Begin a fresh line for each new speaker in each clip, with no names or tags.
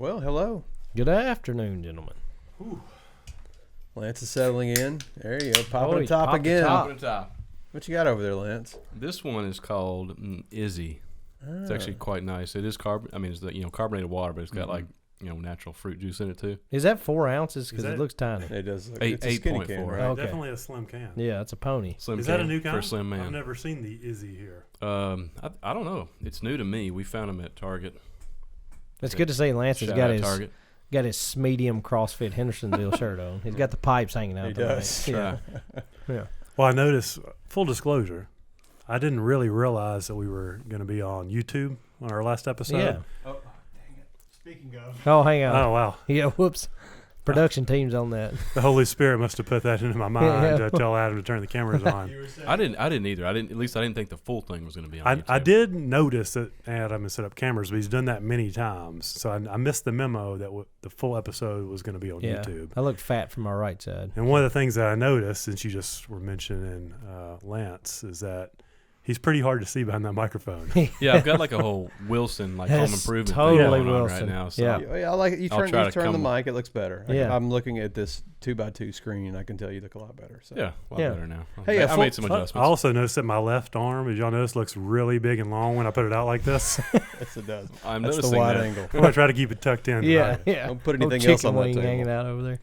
Well, hello.
Good afternoon, gentlemen.
Ooh. Lance is settling in. There you go. Popping the top
popped
again.
Popping the top.
What you got over there, Lance?
This one is called Izzy. It's actually quite nice. It is it's the carbonated water, but it's got like natural fruit juice in it too.
Is that 4 ounces? Because it looks tiny.
It does. Look,
Eight-
it's a skinny
8.4.
can, right?
Okay.
Definitely a slim can.
Yeah, it's a pony.
Slim
Is
can
that a new kind?
for a slim man?
I've never seen the Izzy here.
I don't know. It's new to me. We found them at Target.
It's good to see Lance has
Shout
got
out
his
Target.
medium CrossFit Hendersonville shirt on. He's got the pipes hanging out.
He
the
does.
back. Yeah. Yeah.
Well, I noticed, full disclosure, I didn't really realize that we were going to be on YouTube on our last episode.
Yeah.
Oh, dang it. Speaking of.
Oh, hang on.
Oh, wow.
Yeah, whoops. Production team's on that.
The Holy Spirit must have put that into my mind to tell Adam to turn the cameras on.
I didn't either. I didn't think the full thing was going to be on YouTube.
I did notice that Adam has set up cameras, but he's done that many times. So I missed the memo that the full episode was going to be on YouTube.
I look fat from my right side.
And one of the things that I noticed, since you just were mentioning Lance, is that he's pretty hard to see behind that microphone.
Yeah, I've got like a whole Wilson home
That's
improvement
totally
thing going on
Wilson.
right now. So.
Yeah.
Yeah, I like it. You
I'll try to
turn the
come-
mic. It looks better.
Yeah.
I'm looking at this 2x2 screen, and I can tell you look a lot better. So.
Yeah, a lot better now.
Hey,
I made some
I
adjustments.
also noticed that my left arm, as y'all notice, looks really big and long when I put it out like this.
Yes, it does.
I'm
That's the
noticing
wide
that.
angle.
I'm going to try to keep it tucked in.
Yeah,
tonight.
yeah.
Don't put
Little
anything else
chicken
on that
wing
table.
hanging out over there.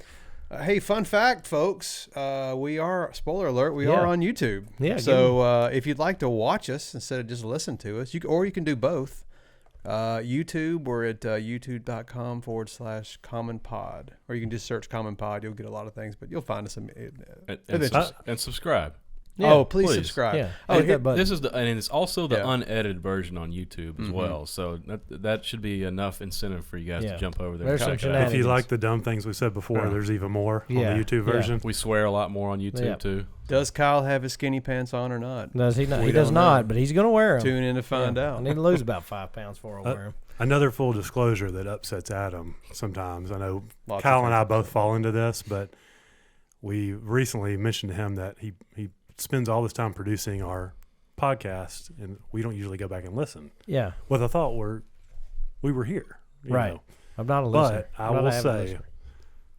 Hey, fun fact, folks. We are, spoiler alert, we are on YouTube.
Yeah,
So if you'd like to watch us instead of just listen to us, or you can do both. YouTube, we're at youtube.com/commonpod. Or you can just search Common Pod. You'll get a lot of things, but you'll find us eventually.
And subscribe.
Yeah,
oh, please
please.
subscribe.
Yeah.
Oh,
Hit
here,
that button.
This is and it's also the
Yeah.
unedited version on YouTube as well. So that should be enough incentive for you guys
Yeah.
to jump over there.
There's
and
some
check it out.
If you
Shenanigans.
like the dumb things we said before,
Yeah.
there's even more
Yeah.
on the YouTube
Yeah.
version.
We swear a lot more on YouTube
Yeah.
too.
does Kyle have his skinny pants on or not?
Does he not?
We
He does
don't
not,
know.
but he's going to wear them.
Tune in to find
I
out.
need to lose about 5 pounds before I wear them.
Another full disclosure that upsets Adam sometimes. I know
Lots of
Kyle and I
times.
both fall into this, but we recently mentioned to him that he spends all this time producing our podcast, and we don't usually go back and listen.
Yeah,
With a thought we were here. you
right.
know.
I'm not a listener.
But I
I'm not
will
an avid
say,
listener.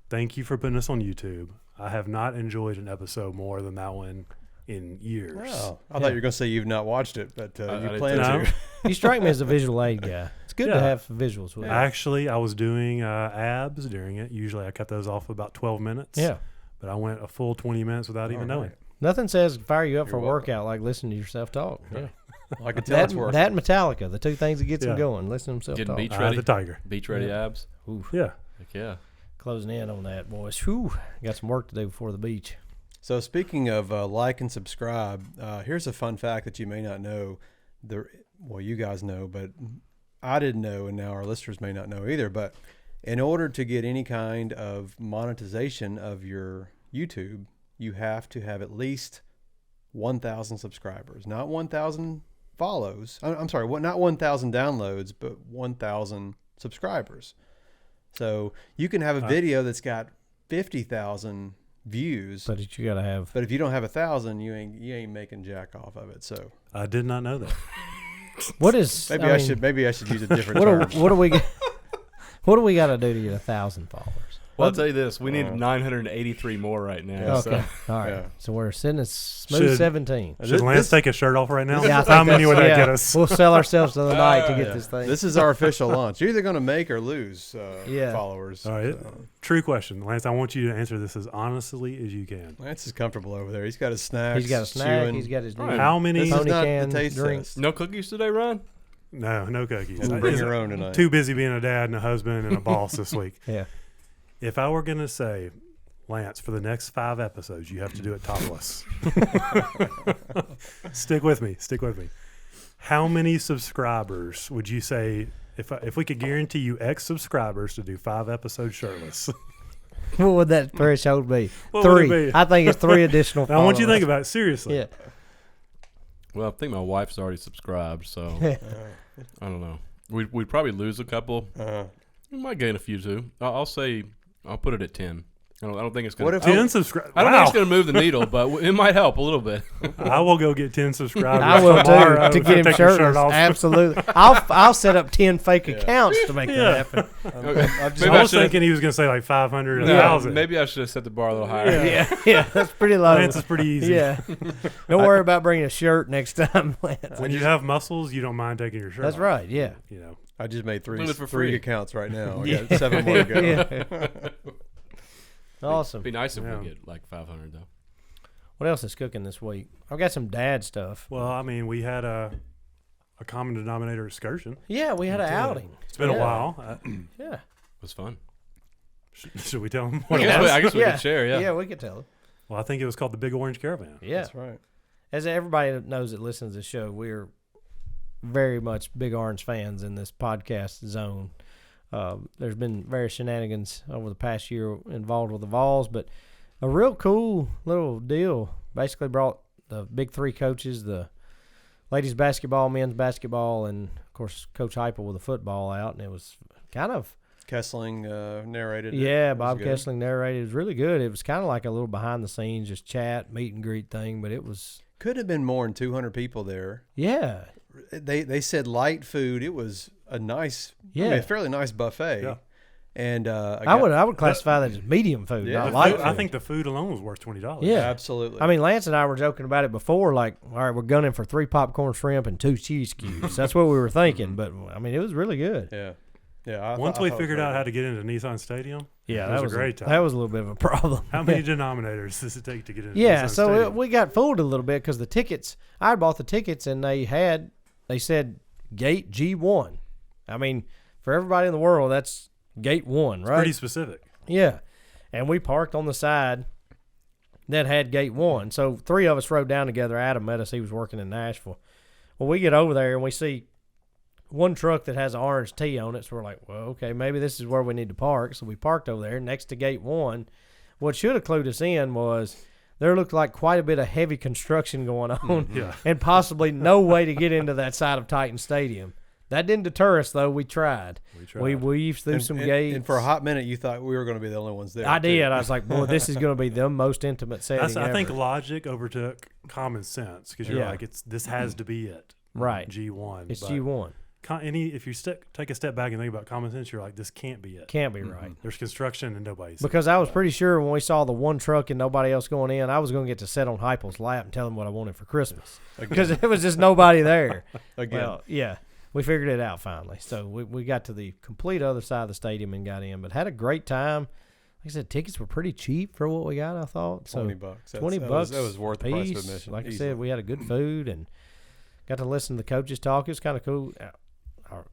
thank you for putting us on YouTube. I have not enjoyed an episode more than that one in years.
Oh, I thought you were going to say you've not watched it, but
I
you
didn't
plan
think
to.
You strike me as a visual aid guy. It's good to
Yeah.
have visuals with it.
Actually, I was doing abs during it. Usually I cut those off about 12 minutes.
Yeah.
But I went a full 20 minutes without even knowing.
Nothing says fire you up for a
You're welcome.
workout like listening to yourself talk. Yeah.
I can tell
That,
it's working.
that and Metallica, the two things that gets
Yeah.
him going. Listen to himself
Getting
talk.
beach ready.
The tiger.
Beach ready
Yeah.
abs.
Oof.
Yeah.
Heck yeah.
Closing in on that, boys. Whew. Got some work to do before the beach.
So speaking of like and subscribe, here's a fun fact that you may not know. Well, you guys know, but I didn't know, and now our listeners may not know either. But in order to get any kind of monetization of your YouTube, you have to have at least 1,000 subscribers, not 1,000 follows. I'm sorry, not 1,000 downloads, but 1,000 subscribers. So you can have a video that's got 50,000 views,
But you got to have.
but if you don't have 1,000, you ain't making jack off of it. So
I did not know that.
What is.
maybe
I
I
mean,
should use a different
What
term.
do, what do we What do we got to do to get 1,000 followers?
Well, I'll tell you this: we need 983 more right now.
Yeah.
Okay.
So.
All right.
Yeah.
So we're sitting at smooth
Should-
17.
Should Lance take his shirt off right now?
Yeah, I
How
think
many would
that's-
that
yeah.
get us?
We'll sell ourselves to the night to get
Yeah.
this thing.
This is our official launch. You're either going to make or lose
Yeah.
followers.
All right.
So,
True question. Lance, I want you to answer this as honestly as you can.
Lance is comfortable over there. He's got his snacks.
He's got a snack.
chewing.
He's got his new
How many?
This is
Pony
not
can
the taste
drink.
test.
No cookies today, Ron?
No cookies.
We'll bring your own tonight.
Too busy being a dad and a husband and a boss this week.
Yeah.
If I were going to say, Lance, for the next 5 episodes, you have to do it topless. Stick with me. How many subscribers would you say, if we could guarantee you X subscribers to do 5 episodes shirtless?
What would that threshold be?
What would it
3.
be?
I think it's 3 additional
Now, I want you to think
followers.
about it seriously.
Yeah.
Well, I think my wife's already subscribed, so I don't know. We'd probably lose a couple.
Uh,
We might gain a few too. I'll say I'll put it at 10. I don't think it's going
What
to.
if
10 subscribers.
I don't think it's going to move the needle, but it might help a little bit.
I will go get 10 subscribers.
I will
tomorrow
too, to get him
take your shirt
shirtless.
off.
Absolutely. I'll set up 10 fake accounts to make that happen.
Maybe
I was
should've-
thinking he was going to say like 500 or
No,
1,000.
maybe I should have set the bar a little higher.
Yeah, that's pretty low.
Lance is pretty easy.
Yeah. Don't worry about bringing a shirt next time, Lance.
When you have muscles, you don't mind taking your shirt
That's
off.
right, yeah.
You know.
I just made
Do it for
three
free.
accounts right now. I got 7 more to go.
Yeah. Awesome.
Be nice if
Yeah.
we get like 500 though.
What else is cooking this week? I've got some dad stuff.
Well, I mean, we had a common denominator excursion.
Yeah, we had an outing.
It's been a
Yeah.
while.
Yeah.
It was fun.
Should we tell them
I
what it
guess,
was?
I guess we
Yeah.
could share. Yeah.
Yeah, we could tell them.
Well, I think it was called the Big Orange Caravan.
Yeah.
That's right.
As everybody that knows that listens to the show, we're very much Big Orange fans in this podcast zone. There's been various shenanigans over the past year involved with the Vols, but a real cool little deal. Basically brought the big three coaches, the ladies basketball, men's basketball, and, of course, Coach Heupel with the football out, and it was kind of
Kessling narrated. it.
yeah,
It was
Bob
good.
Kessling narrated. It was really good. It was kind of like a little behind the scenes, just chat, meet and greet thing, but it was
Could have been more than 200 people there.
yeah.
They said light food. It was a nice,
Yeah.
a fairly nice buffet.
Yeah.
And
I would classify that as medium food,
Yeah.
not
The
light
Food-
food.
I think the food alone was worth $20.
Yeah.
absolutely.
I mean, Lance and I were joking about it before, like, all right, we're gunning for 3 popcorn shrimp and 2 cheese cubes. That's what we were thinking, but, I mean, it was really good.
yeah, yeah.
Once we figured out how to get into Nissan Stadium,
Yeah,
it
that
was a great time.
That was a little bit of a problem.
How many denominators does it take to get into
Yeah,
Nissan
so
Stadium?
we got fooled a little bit because the tickets, I bought the tickets and they said gate G1. I mean, for everybody in the world, that's gate 1, right?
Pretty specific.
Yeah. And we parked on the side that had gate 1. So 3 of us rode down together. Adam met us. He was working in Nashville. Well, we get over there and we see one truck that has an orange T on it. So we're like, well, okay, maybe this is where we need to park. So we parked over there next to gate 1. What should have clued us in was there looked like quite a bit of heavy construction going on
Yeah.
and possibly no way to get into that side of Titan Stadium. That didn't deter us, though. We tried. We weaved through some gates.
And for a hot minute, you thought we were going to be the only ones there.
I
too.
did. I was like, boy, this is going to be the most intimate setting
I think
ever.
logic overtook common sense because you're
Yeah.
like, this has to be it.
Right.
G1.
It's
But
G1.
if you take a step back and think about common sense, you're like, this can't be it.
Can't be right.
There's construction and nobody's.
Because I was pretty sure when we saw the one truck and nobody else going in, I was going to get to sit on Heupel's lap and tell him what I wanted for Christmas. Because there was just nobody there.
Again.
Well, yeah. We figured it out finally. So we got to the complete other side of the stadium and got in. But had a great time. Like I said, tickets were pretty cheap for what we got, I thought. So
$20. That's-
$20
That was worth the price
piece.
of admission.
Like I
easily.
said, we had a good food and got to listen to the coaches talk. It was kind of cool.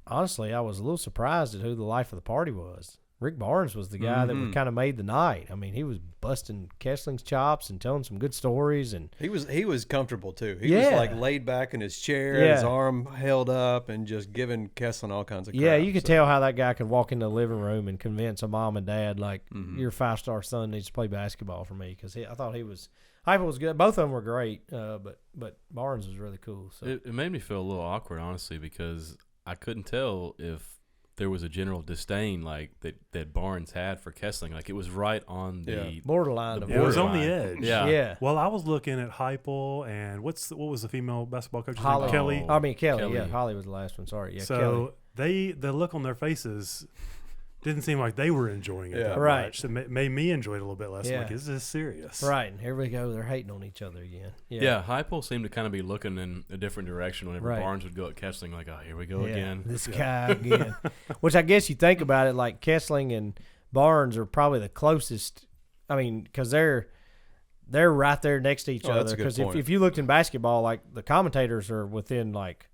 Honestly, I was a little surprised at who the life of the party was. Rick Barnes was the guy that kind of made the night. I mean, he was busting Kessling's chops and telling some good stories. And
He was comfortable too. He
Yeah.
was like laid back in his chair,
Yeah.
his arm held up, and just giving Kessling all kinds of crap.
yeah, you could
So,
tell how that guy could walk into the living room and convince a mom and dad, like, your 5-star son needs to play basketball for me. Because I thought Heupel was good. Both of them were great, but Barnes was really cool. So
It made me feel a little awkward, honestly, because I couldn't tell if there was a general disdain like that Barnes had for Kessling. Like it was right on the
borderline.
the
of
It was on the
borderline.
edge.
Yeah.
Yeah.
Well, I was looking at Heupel and what was the female basketball coach's
Holly.
name? Kelly.
Oh.
I mean, Kelly.
Kelly.
Yeah, Holly was the last one. Sorry. Yeah, Kelly.
So the look on their faces didn't seem like they were enjoying it
Yeah.
that
Right.
much. It made me enjoy it a little bit less.
Yeah.
Like, is this serious?
Right, and here we go. They're hating on each other again.
Yeah, Heupel seemed to kind of be looking in a different direction whenever
Right.
Barnes would go at Kessling, like, oh, here we go
Yeah,
again.
This guy again. Which I guess you think about it, like Kessling and Barnes are probably the closest. I mean, because they're right there next to each
Oh, that's
other.
a good
Because
point.
if you looked in basketball, like the commentators are within like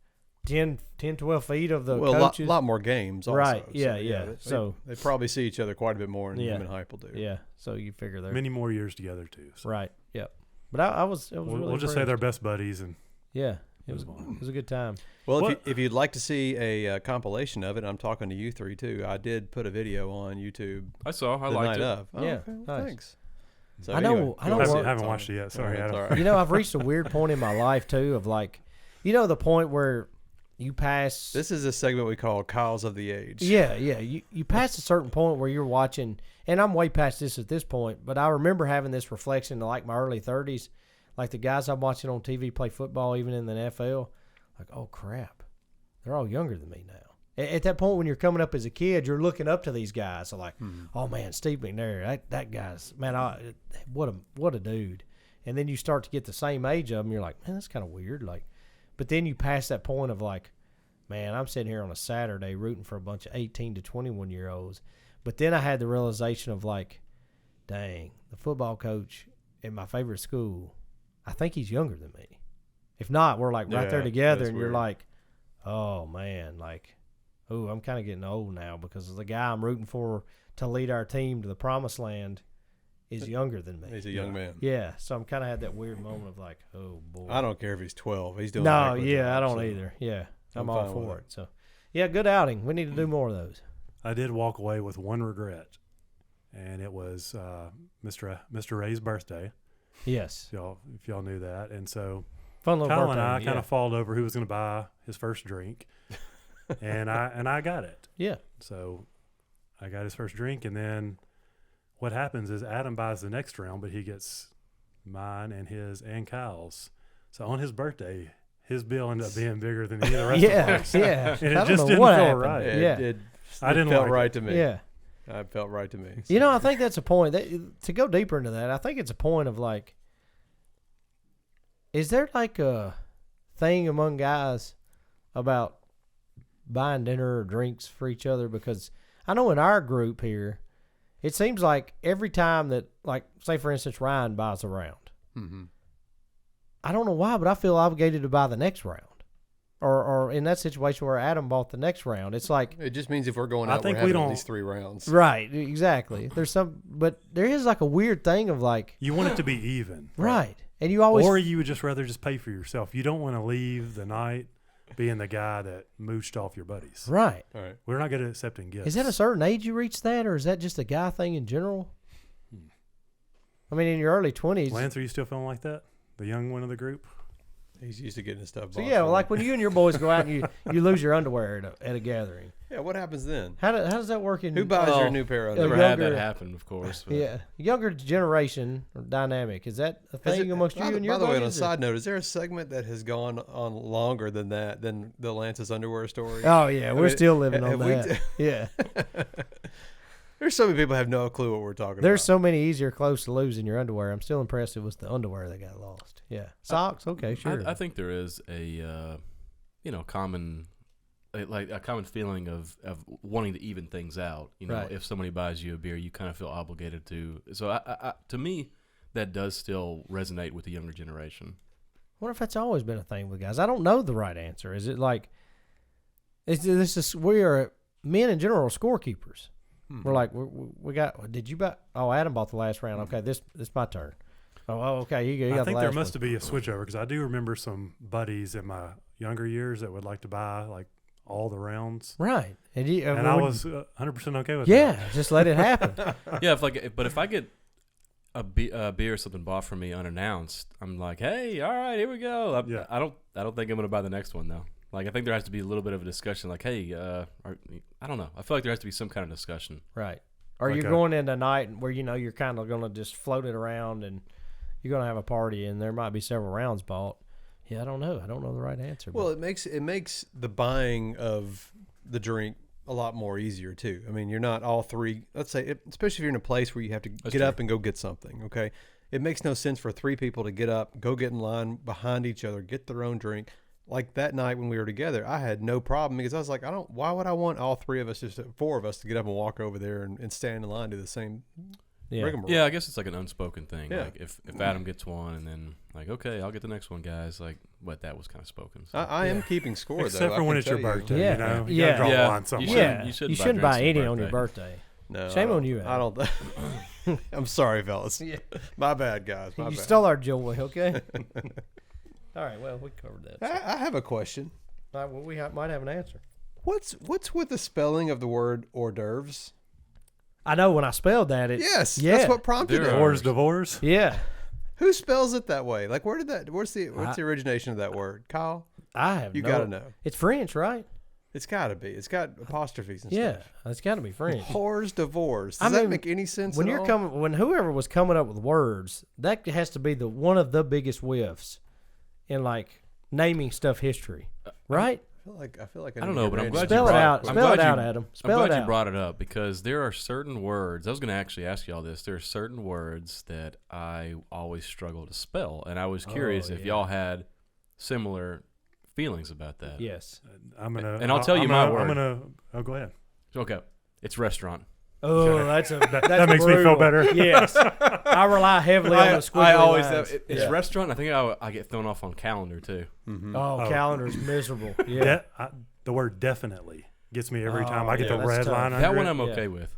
10, 12 feet of the
well, a
coaches.
lot more games. Also,
Right,
So,
yeah.
They,
So-
they probably see each other quite a bit more than
Yeah.
him and Heupel do.
Yeah, so you figure they're
Many more years together too. So
right. Yep. But I was. It was
we'll,
really
we'll just say
impressed.
they're best buddies and
Yeah, it was.
fun.
It was a good time.
Well,
What-
if you'd like to see a compilation of it, I'm talking to you three too. I did put a video on YouTube
I saw. I
the
liked
night
it.
of.
Yeah,
okay, well,
nice.
thanks. So
I know-
anyway,
I
go
know
ahead.
what-
I haven't watched it yet. Sorry,
It's
Adam.
all right.
You know, I've reached a weird point in my life too of like, the point where you pass.
This is a segment we call Kyle's of the Age.
Yeah. You pass a certain point where you're watching, and I'm way past this at this point, but I remember having this reflection to like my early 30s, like the guys I'm watching on TV play football, even in the NFL, like, oh crap, they're all younger than me now. At that point when you're coming up as a kid, you're looking up to these guys. So like, oh man, Steve McNair, that guy's, man, what a dude. And then you start to get the same age of them. You're like, man, that's kind of weird. Like, but then you pass that point of like, man, I'm sitting here on a Saturday rooting for a bunch of 18 to 21-year-olds. But then I had the realization of like, dang, the football coach at my favorite school, I think he's younger than me. If not, we're like right there together, and you're like, oh man, like, oh, I'm kind of getting old now because the guy I'm rooting for to lead our team to the promised land is younger than me.
He's a young man.
Yeah, so I'm kind of had that weird moment of like, oh boy.
I don't care if he's 12. He's doing
No,
a heck of a
yeah,
job,
I don't
so
either. Yeah, I'm
fine
all
with
for
it.
it. So, yeah, good outing. We need to do more of those.
I did walk away with one regret, and it was Mr. Ray's birthday.
Yes,
If y'all knew that, and so
fun little
Kyle
birthday.
and I
yeah.
kind of fought over who was going to buy his first drink, and I got it.
Yeah.
So I got his first drink, and then what happens is Adam buys the next round, but he gets mine and his and Kyle's. So on his birthday, his bill ended up being bigger than any of the rest of us.
Yeah.
And
I
it
don't
just
know
didn't
what
feel
happened.
right.
It
I didn't
felt
like
right
it.
to me.
Yeah.
It felt right to me.
You know, I think that's a point. To go deeper into that, I think it's a point of like, is there like a thing among guys about buying dinner or drinks for each other? Because I know in our group here, it seems like every time that, like, say for instance, Ryan buys a round, I don't know why, but I feel obligated to buy the next round. Or in that situation where Adam bought the next round, it's like,
It just means if we're going
I
out,
think
we're
we
having at
don't-
least 3 rounds.
right, exactly. But there is like a weird thing of like,
You want it to be even.
right. And you always,
Or you would just rather just pay for yourself. You don't want to leave the night being the guy that mooched off your buddies.
right.
All right.
We're not good at accepting gifts.
Is that a certain age you reach that, or is that just a guy thing in general? I mean, in your early 20s.
Lance, are you still feeling like that? The young one of the group?
He's used to getting his stuff
So
bought
yeah,
for him.
like when you and your boys go out and you lose your underwear at a gathering.
Yeah, what happens then?
How does that work in?
Who buys your
Well,
new pair of
Never
underwear?
had that
younger-
happen, of course. But
Yeah, younger generation or dynamic, is that a
Has
thing
it-
amongst
by
you
the-
and your
By the way, on a
buddies, or-
side note, is there a segment that has gone on longer than that, than the Lance's underwear story?
Oh yeah, we're
mean,
still living on
have we
that. Yeah,
There's so many people who have no clue what we're talking
there's
about.
so many easier clothes to lose in your underwear. I'm still impressed it was the underwear that got lost. Yeah, socks. Okay, sure.
I think there is a common like a common feeling of wanting to even things out. You know,
Right.
if somebody buys you a beer, you kind of feel obligated to. So I to me, that does still resonate with the younger generation.
I wonder if that's always been a thing with guys. I don't know the right answer. Is it like, we are men in general are scorekeepers. We're like, we got. Did you buy? Oh, Adam bought the last round. Okay, this my turn. Oh, okay. You got
I
the
think
last
there must
one.
be a switchover because I do remember some buddies in my younger years that would like to buy like all the rounds.
Right, and
And I was 100% okay with
yeah,
that.
just let it happen.
Yeah, if I get a beer or something bought for me unannounced, I'm like, hey, all right, here we go. I don't think I'm gonna buy the next one though. Like I think there has to be a little bit of a discussion. Like, hey, I don't know. I feel like there has to be some kind of discussion.
Right, or
Like
you're going into a night where you're kind of gonna just float it around and you're gonna have a party and there might be several rounds bought. Yeah, I don't know the right answer.
Well, it makes the buying of the drink a lot more easier too. I mean, you're not all three. Let's say, especially if you're in a place where you have to get
true.
up and go get something. Okay, it makes no sense for 3 people to get up, go get in line behind each other, get their own drink. Like that night when we were together, I had no problem because I was like, why would I want all 3 of us, just 4 of us, to get up and walk over there and stand in line, do the same rigmarole?
Yeah, I guess it's like an unspoken thing.
Yeah.
Like if Adam gets one and then like, okay, I'll get the next one, guys. Like, but that was kind of spoken. So.
I am keeping score though.
Except
I
for when
can
it's your
tell you.
birthday,
Yeah.
you know? You
Yeah.
gotta draw
Yeah.
a line somewhere.
yeah,
you shouldn't
you
buy
shouldn't
drinks
buy
on
any
your
on your
birthday.
birthday.
No,
Shame
I
on
don't-
you,
I don't. I'm sorry, fellas.
Yeah.
My bad, guys. My
You
bad.
stole our joy. Okay. All right. Well, we covered that. So,
I have a question.
all right, well, we might have an answer.
What's with the spelling of the word hors d'oeuvres?
I know when I spelled that.
Yes,
Yeah.
that's what prompted
There
it.
are-
Divorce, divorce.
Yeah.
Who spells it that way? Like, what's the origination of that word? Kyle?
I have
You
no.
gotta know.
It's French, right?
It's gotta be. It's got apostrophes and
Yeah,
stuff.
it's got to be French.
Hors divorce.
I
Does that
mean,
make any sense?
When
at
you're
all?
coming, when whoever was coming up with words, that has to be one of the biggest whiffs in like naming stuff history, right?
I feel like
I don't know, but I'm glad
Spell
you
it
brought
out.
I'm
Spell
glad
it out,
you-
Adam.
I'm
Spell
glad
it
you
out.
brought it up because there are certain words. I was going to actually ask you all this. There are certain words that I always struggle to spell, and I was curious if y'all had similar feelings about that.
Yes.
I'm gonna.
And I'll tell you my word.
Oh, go ahead.
Okay, it's restaurant.
Oh,
Okay.
that's
That makes me feel
brutal.
better.
Yes, I rely heavily on the squiggly
I always
lines.
have, it's
Yeah.
restaurant. I think I get thrown off on calendar too.
Mm-hmm.
Oh,
Oh.
calendar's miserable. Yeah.
The word definitely gets me every time.
Oh,
I get
yeah,
the
that's
red
tough.
line under
That one
it.
I'm
Yeah.
okay with.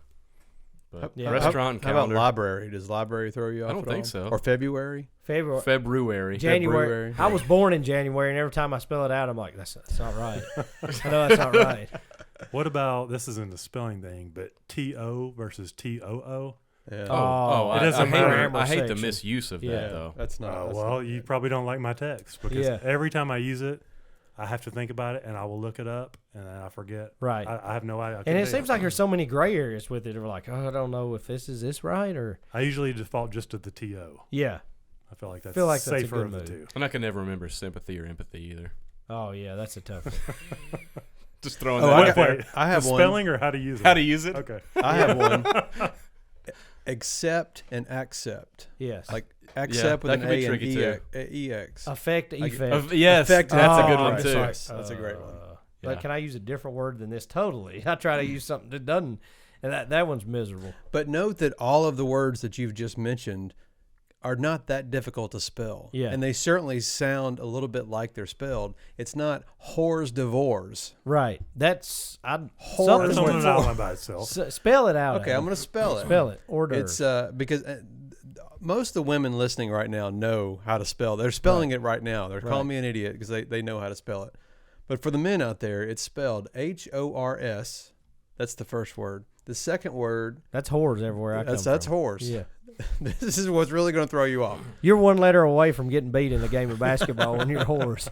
But
Yeah.
restaurant and
How about
calendar.
library? Does library throw you off?
I don't
at
think
all?
so.
Or February?
February,
February.
January.
February.
I was born in January, and every time I spell it out, I'm like, that's not right. I know that's not right.
What about, this isn't a spelling thing, but TO versus TOO?
Yeah.
Oh,
it
I
doesn't
hate,
matter.
I hate the
Section.
misuse of
Yeah.
that though.
That's not. that's
Well,
not
you
good.
probably don't like my text because
Yeah.
every time I use it, I have to think about it and I will look it up and then I forget.
Right.
I have no idea. I
And
couldn't
it
tell
seems
you.
like there's so many gray areas with it. We're like, oh, I don't know if this is right or
I usually default just to the TO.
yeah.
I feel like that's,
Feel like that's a
safer
good
of the
move.
two.
And I can never remember sympathy or empathy either.
Oh yeah, that's a tough one.
Just throwing
Oh,
that
I
out
got-
there.
I have
the
one.
spelling or how to use it?
How to use it?
Okay.
I have one. Accept and accept.
Yes.
Like accept with
that
an
can be
A and
tricky too.
EX.
Affect,
Like,
effect.
Yes,
Effect-
that's a good
Oh,
one
it's
too.
like,
That's a great one.
Yeah.
Like, can I use a different word than this? Totally. I try to use something that doesn't, and that one's miserable.
But note that all of the words that you've just mentioned are not that difficult to spell.
Yeah.
And they certainly sound a little bit like they're spelled. It's not Hors divorce.
Right. That's
Hors
something
That's
Something
on
with-
an island by itself.
spell it out.
Okay, I'm
Adam.
going to spell it.
spell it. Hors
It's
d'oeuvres.
because most of the women listening right now know how to spell. They're spelling it right now. They're calling me an idiot because they know how to spell it. But for the men out there, it's spelled HORS. That's the first word. The second word,
That's whores everywhere I come
that's
from.
horse.
Yeah.
This is what's really going to throw you off.
You're one letter away from getting beat in a game of basketball when you're whores.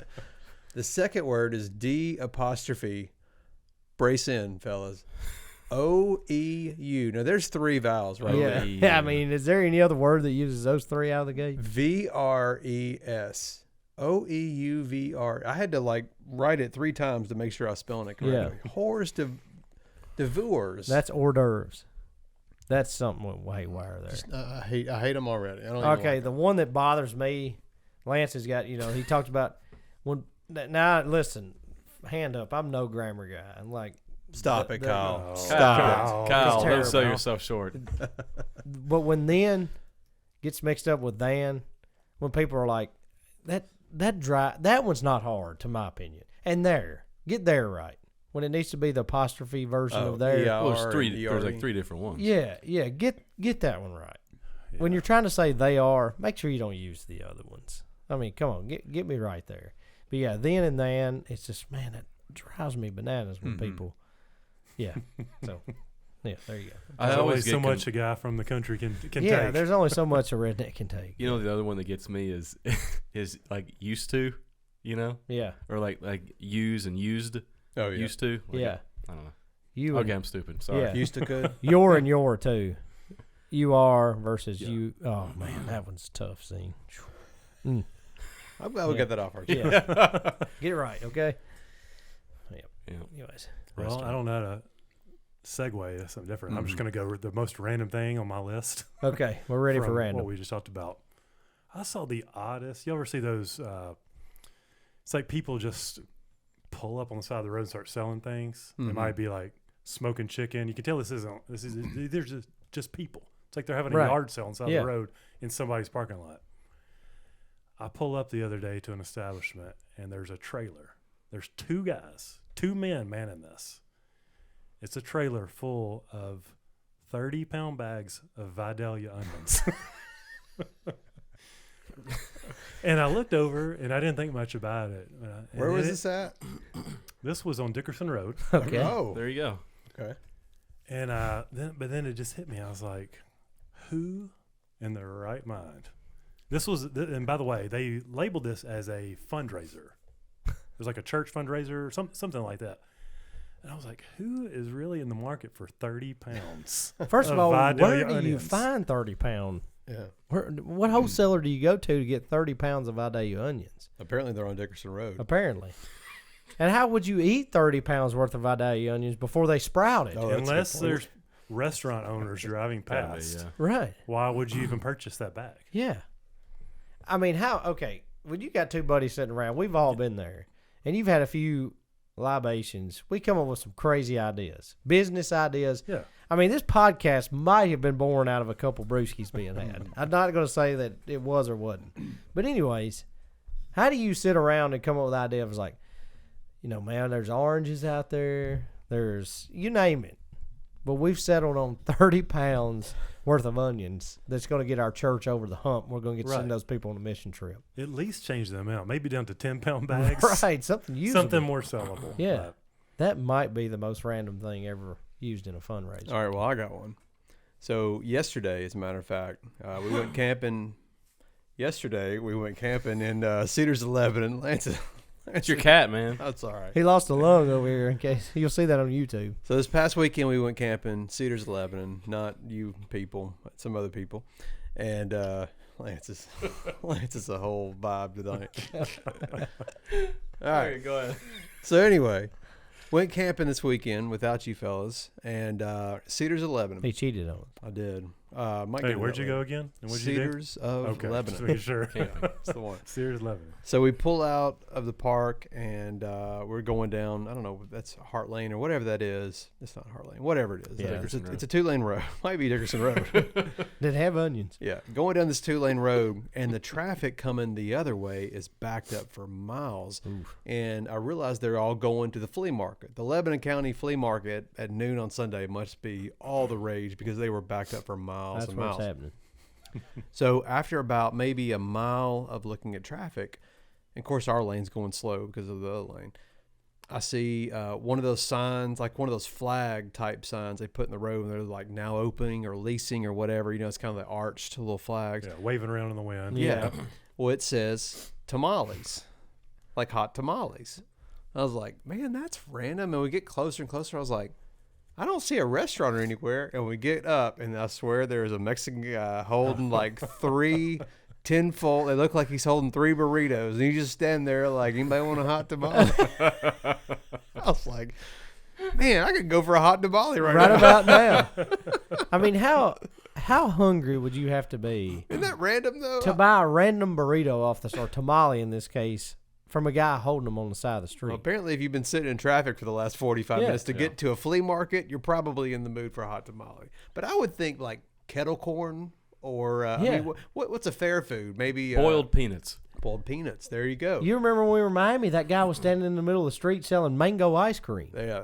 The second word is D apostrophe. Brace in, fellas. OEU. Now, there's three vowels, right?
Yeah.
there.
Yeah. I mean, is there any other word that uses those three out of the gate?
VRES. OEUVR. I had to like write it 3 times to make sure I was spelling it correctly. Hors divorce.
That's hors d'oeuvres. That's something way wire there.
I hate them already. I don't even
Okay,
like
the one that bothers me, Lance has got, he talked about when. Now, listen, hand up. I'm no grammar guy. I'm like,
Stop it, Kyle.
Oh.
Stop
Kyle,
It's
don't sell
terrible.
yourself short.
but when then gets mixed up with than, when people are like, that one's not hard, to my opinion. And get there right. When it needs to be the apostrophe version
Oh,
of there.
yeah.
Well, there's
R
three.
and
There's
ERE.
like 3 different ones.
Yeah, get that one right. When you're trying to say they are, make sure you don't use the other ones. I mean, come on, get me right there. But yeah, then and then, it's just, man, that drives me bananas when people. Yeah. So, yeah, there you go.
I
There's
always
always
get
so much a guy from the country can
Yeah,
take.
there's only so much a redneck can take.
You know, the other one that gets me is like used to,
Yeah,
or like use and used.
Oh, yeah.
Used to. Like,
yeah.
I don't know.
You
Okay,
and
I'm stupid. Sorry.
Yeah.
Used to could.
your and your too. You are versus you. Oh man, that one's tough. Scene. Mm.
I'm glad we
Yeah.
got that off our chest.
Yeah, get it right, okay.
Yeah.
Anyways,
Well, I don't know how to segue to something different. I'm just going to go with the most random thing on my list.
okay, we're ready for
from
random.
What we just talked about. I saw the oddest. You ever see those? It's like people just pull up on the side of the road and start selling things. It
Mhm.
might be like smoking chicken. You can tell they're just people. It's like they're having
Right.
a yard sale on the side
Yeah.
of the road in somebody's parking lot. I pull up the other day to an establishment and there's a trailer. There's 2 guys, 2 men manning this. It's a trailer full of 30-pound bags of Vidalia onions. And I looked over and I didn't think much about it.
Where was this at?
This was on Dickerson Road.
Okay.
Oh,
There you go.
okay.
And then it just hit me. I was like, who in their right mind? This was, and by the way, they labeled this as a fundraiser. was like a church fundraiser or something like that. And I was like, who is really in the market for 30 pounds?
First of all,
Vidalia
where do you
onions?
find 30 pound?
Yeah.
What wholesaler do you go to get 30 pounds of Vidalia onions?
Apparently they're on Dickerson Road.
Apparently. And how would you eat 30 pounds worth of Vidalia onions before they sprouted?
Oh, that's a good
Unless
point.
there's restaurant owners driving
Gotta be,
past.
yeah.
Right.
Why would you even purchase that bag?
Yeah. I mean, when you got two buddies sitting around, we've all been there, and you've had a few libations. We come up with some crazy ideas, business ideas.
Yeah.
I mean, this podcast might have been born out of a couple brewskis being had. I'm not going to say that it was or wasn't. But anyways, how do you sit around and come up with ideas like, man, there's oranges out there. There's, you name it. But we've settled on 30 pounds worth of onions that's going to get our church over the hump. We're going to get to send those people on a mission trip.
At least change the amount. Maybe down to 10-pound bags.
Right, something usable.
Something more sellable.
Yeah.
But
That might be the most random thing ever used in a fundraiser.
All right, well, I got one. So yesterday, as a matter of fact, we went camping. Yesterday, we went camping in Cedars of Lebanon. Lance,
It's your cat, man.
that's all right.
He lost a lung over here in case. You'll see that on YouTube.
So this past weekend, we went camping, Cedars of Lebanon. Not you people, but some other people. And Lance is a whole vibe tonight. All right,
go ahead.
so anyway, went camping this weekend without you fellas, and Cedars of Lebanon.
He cheated on it.
I did.
hey, where'd you go again? And what'd you do?
Cedars of
Okay, just
Lebanon.
making sure.
That's the one.
Cedars Lebanon.
So we pull out of the park and we're going down. I don't know. That's Hart Lane or whatever that is. It's not Hart Lane. Whatever it is.
Yeah.
It's a 2-lane road. Might be Dickerson Road.
Did it have onions?
Yeah, going down this 2-lane road, and the traffic coming the other way is backed up for miles.
Oof.
And I realized they're all going to the flea market. The Lebanon County Flea Market at noon on Sunday must be all the rage because they were backed up for miles
That's
and
what's
miles.
happening.
So after about maybe a mile of looking at traffic, and of course our lane's going slow because of the other lane, I see one of those signs, like one of those flag type signs they put in the road, and they're like now opening or leasing or whatever. It's kind of the arched little flags.
Yeah, waving around in the wind.
Yeah. Well, it says tamales, like hot tamales. I was like, man, that's random. And we get closer and closer. I was like, I don't see a restaurant or anywhere. And we get up, and I swear there's a Mexican guy holding like 3 10-fold. They look like he's holding 3 burritos. And you just stand there like, anybody want a hot tamale? I was like, man, I could go for a hot tamale right now.
about now. I mean, how hungry would you have to be
Isn't that random, though?
to buy a random burrito off the store, tamale in this case, from a guy holding them on the side of the street?
Well, apparently, if you've been sitting in traffic for the last 45
Yeah.
minutes to get to a flea market, you're probably in the mood for a hot tamale. But I would think like kettle corn or I
Yeah.
mean, what's a fair food? Maybe
Boiled peanuts.
boiled peanuts. There you go.
You remember when we were in Miami, that guy was standing in the middle of the street selling mango ice cream.
Yeah.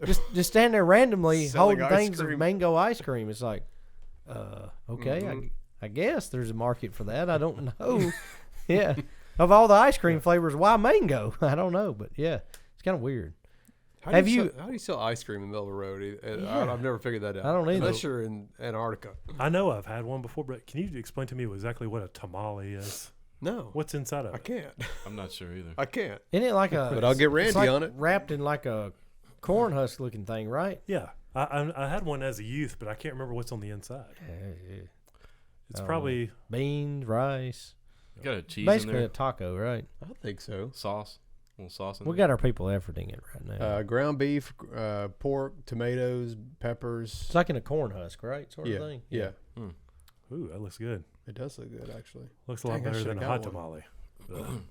Just standing there randomly
Selling
holding
ice
things of
cream.
mango ice cream. It's like, okay,
Mhm.
I guess there's a market for that. I don't know. Yeah. Of all the ice cream flavors, why mango? I don't know, but yeah, it's kind of weird.
How
Have
do
you-
how do you sell ice cream in the middle of the road?
Yeah.
I've never figured that out.
I don't either.
Unless you're in Antarctica.
I know I've had one before, but can you explain to me exactly what a tamale is?
No,
What's inside of
I
it?
can't.
I'm not sure either.
I can't.
Isn't it like a?
But I'll get
it's
Randy
like
on it.
Wrapped in like a corn husk looking thing, right?
Yeah. I had one as a youth, but I can't remember what's on the inside. It's
Oh.
probably
Beans, rice,
Got a cheese
basically
in
a
there.
taco, right?
I think so.
Sauce. A little sauce in
We
there.
got our people efforting it right now.
Ground beef, pork, tomatoes, peppers.
It's like in a corn husk, right? Sort
Yeah,
of thing.
yeah.
ooh, that looks good.
It does look good, actually.
Looks a lot
Dang, I
better
should've
than a
got
hot
one.
tamale. Ugh.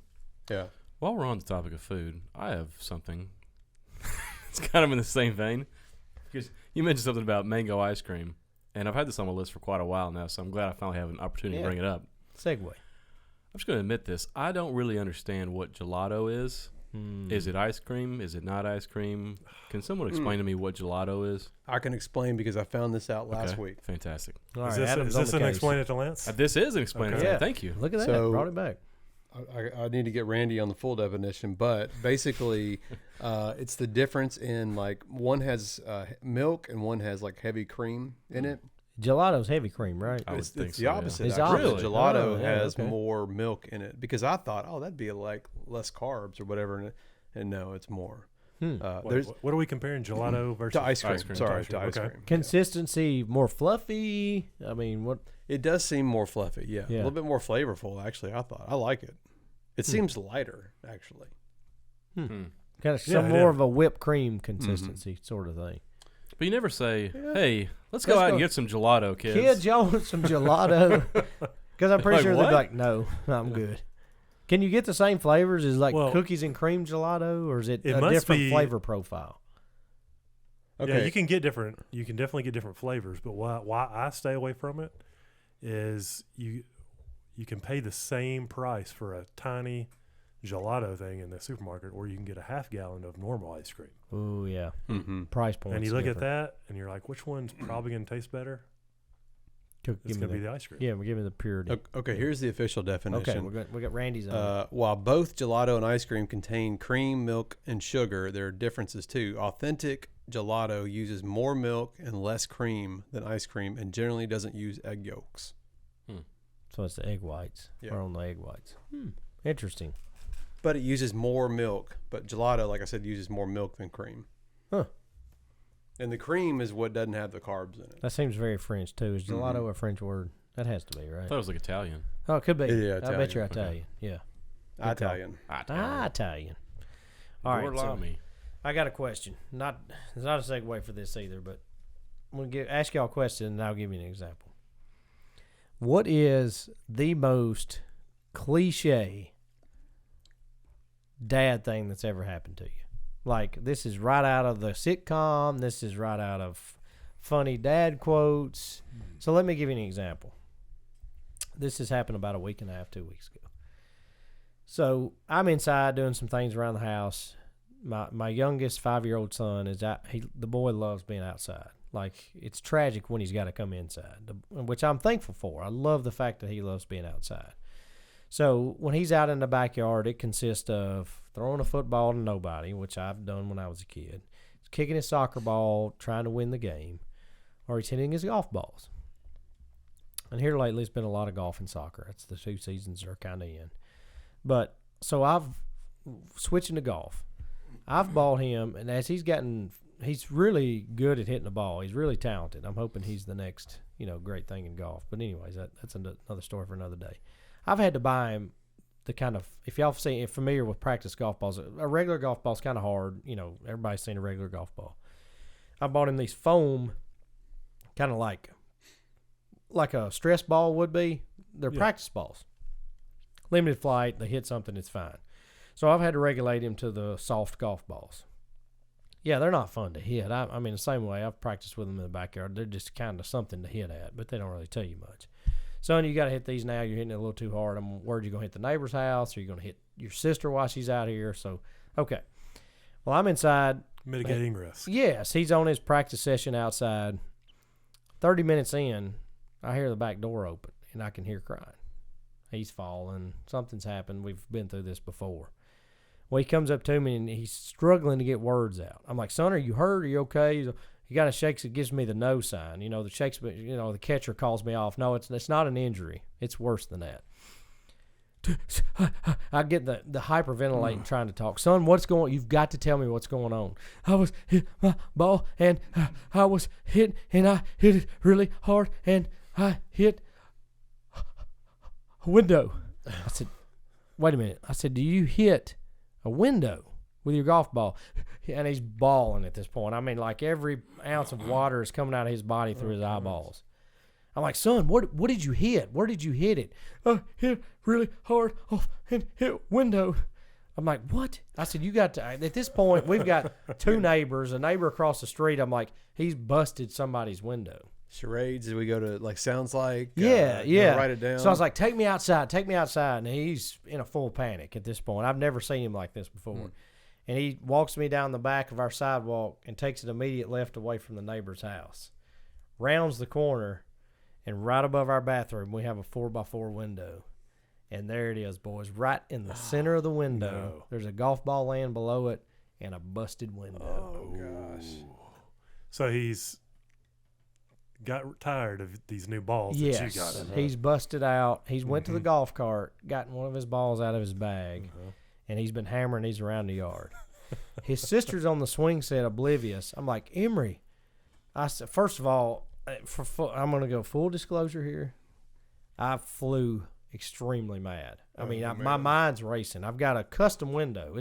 Yeah.
While we're on the topic of food, I have something. It's kind of in the same vein. Because you mentioned something about mango ice cream. And I've had this on my list for quite a while now, so I'm glad I finally have an opportunity
Yeah.
to bring it up.
Segue.
I'm just going to admit this. I don't really understand what gelato is. Is it ice cream? Is it not ice cream? Can someone explain to me what gelato is?
I can explain because I found this out last
Okay,
week.
Fantastic.
All
Is
right,
this,
Adam's
is
on
this
the
an
case.
explain it to Lance?
This is an explanation.
Okay. Yeah.
Thank you.
Look at that.
So-
Brought it back.
I need to get Randy on the full definition, but basically, it's the difference in like one has milk and one has like heavy cream in it.
Gelato's heavy cream, right?
I would
It's
think
the
so, yeah.
opposite.
It's
actually.
opposite.
Gelato
Oh, yeah,
has
okay.
more milk in it because I thought, oh, that'd be like less carbs or whatever. And and no, it's more.
What are we comparing? Gelato versus
To ice cream. Sorry, to ice
Okay.
cream.
Consistency, more fluffy. I mean, what?
It does seem more fluffy. Yeah,
Yeah.
a little bit more flavorful. Actually, I thought I like it. It seems lighter, actually.
Hmm.
Kind of
Yeah,
some
it is.
of a whipped cream consistency sort of thing.
But you never say, "Hey, let's
Let's
go out
go.
and get some gelato, kids."
Kids, y'all want some gelato? Because I'm pretty
Like,
sure they'd
what?
be like, no, I'm good. Can you get the same flavors as like
Well,
cookies and cream gelato, or is it
it
a
must
different
be-
flavor profile?
Yeah, you can get different. You can definitely get different flavors, but why I stay away from it is you can pay the same price for a tiny gelato thing in the supermarket, or you can get a half gallon of normal ice cream.
Oh yeah,
Mm-hmm.
price point.
And you look at that, and you're like, which one's probably going to taste better? It's
Give
going
me
to be
the,
the ice cream.
yeah, give me the purity.
Okay, here's the official
Okay,
definition.
we got Randy's on.
While both gelato and ice cream contain cream, milk, and sugar, there are differences too. Authentic gelato uses more milk and less cream than ice cream, and generally doesn't use egg yolks.
So it's the egg whites.
Yeah.
Or on the egg whites. Interesting.
But it uses more milk. But gelato, like I said, uses more milk than cream.
Huh.
And the cream is what doesn't have the carbs in it.
That seems very French too. Is gelato a French word? That has to be,
I
right?
thought it was like Italian.
Oh, it could be.
Yeah,
I bet you're
Italian.
Italian. Yeah. Good
Italian.
Italian. All right. So
me.
I got a question. It's not a segue for this either, but I'm gonna ask y'all a question and I'll give you an example. What is the most cliche dad thing that's ever happened to you? Like, this is right out of the sitcom. This is right out of funny dad quotes. So let me give you an example. This has happened about a week and a half, 2 weeks ago. So I'm inside doing some things around the house. My youngest 5-year-old son is out. The boy loves being outside. Like, it's tragic when he's got to come inside, which I'm thankful for. I love the fact that he loves being outside. So when he's out in the backyard, it consists of throwing a football to nobody, which I've done when I was a kid, kicking his soccer ball, trying to win the game, or he's hitting his golf balls. And here lately, it's been a lot of golf and soccer. That's the 2 seasons are kind of in. But so I've switching to golf. I've bought him, and as he's really good at hitting the ball. He's really talented. I'm hoping he's the next, great thing in golf. But anyways, that's another story for another day. I've had to buy him the kind of, if y'all familiar with practice golf balls, a regular golf ball's kind of hard. Everybody's seen a regular golf ball. I bought him these foam, kind of like a stress ball would be. They're practice balls. Limited flight, they hit something, it's fine. So I've had to regulate him to the soft golf balls. Yeah, they're not fun to hit. I mean, the same way I've practiced with them in the backyard. They're just kind of something to hit at, but they don't really tell you much. Son, you got to hit these now. You're hitting it a little too hard. I'm worried you're going to hit the neighbor's house, or you're going to hit your sister while she's out here. So, okay. Well, I'm inside.
Mitigating risk.
Yes, he's on his practice session outside. 30 minutes in, I hear the back door open, and I can hear crying. He's falling. Something's happened. We've been through this before. Well, he comes up to me, and he's struggling to get words out. I'm like, son, are you hurt? Are you okay? He kind of shakes it, gives me the no sign. The shakes, the catcher calls me off. No, it's not an injury. It's worse than that. I get the hyperventilating trying to talk. Son, what's going on? You've got to tell me what's going on. I was hit my ball, and I was hit, and I hit it really hard, and I hit a window. I said, wait a minute. I said, do you hit a window with your golf ball? And he's bawling at this point. I mean, like every ounce of water is coming out of his body through his eyeballs. I'm like, son, what did you hit? Where did you hit it? Hit really hard off and hit window. I'm like, what? I said, you got to, at this point, we've got 2 neighbors, a neighbor across the street. I'm like, he's busted somebody's window.
Charades, did we go to, sounds like?
Yeah.
Write it down.
So I was like, take me outside. And he's in a full panic at this point. I've never seen him like this before. And he walks me down the back of our sidewalk and takes an immediate left away from the neighbor's house. Rounds the corner, and right above our bathroom, we have a 4x4 window. And there it is, boys, right in the center of the window.
No.
There's a golf ball laying below it and a busted window.
Oh, gosh.
So he's got tired of these new balls
Yes,
that you got him.
he's busted out. He's went to the golf cart, gotten one of his balls out of his bag, and he's been hammering these around the yard. His sister's on the swing set, oblivious. I'm like, Emery. I said, first of all, I'm going to go full disclosure here. I flew extremely mad. I mean, my mind's racing. I've got a custom window.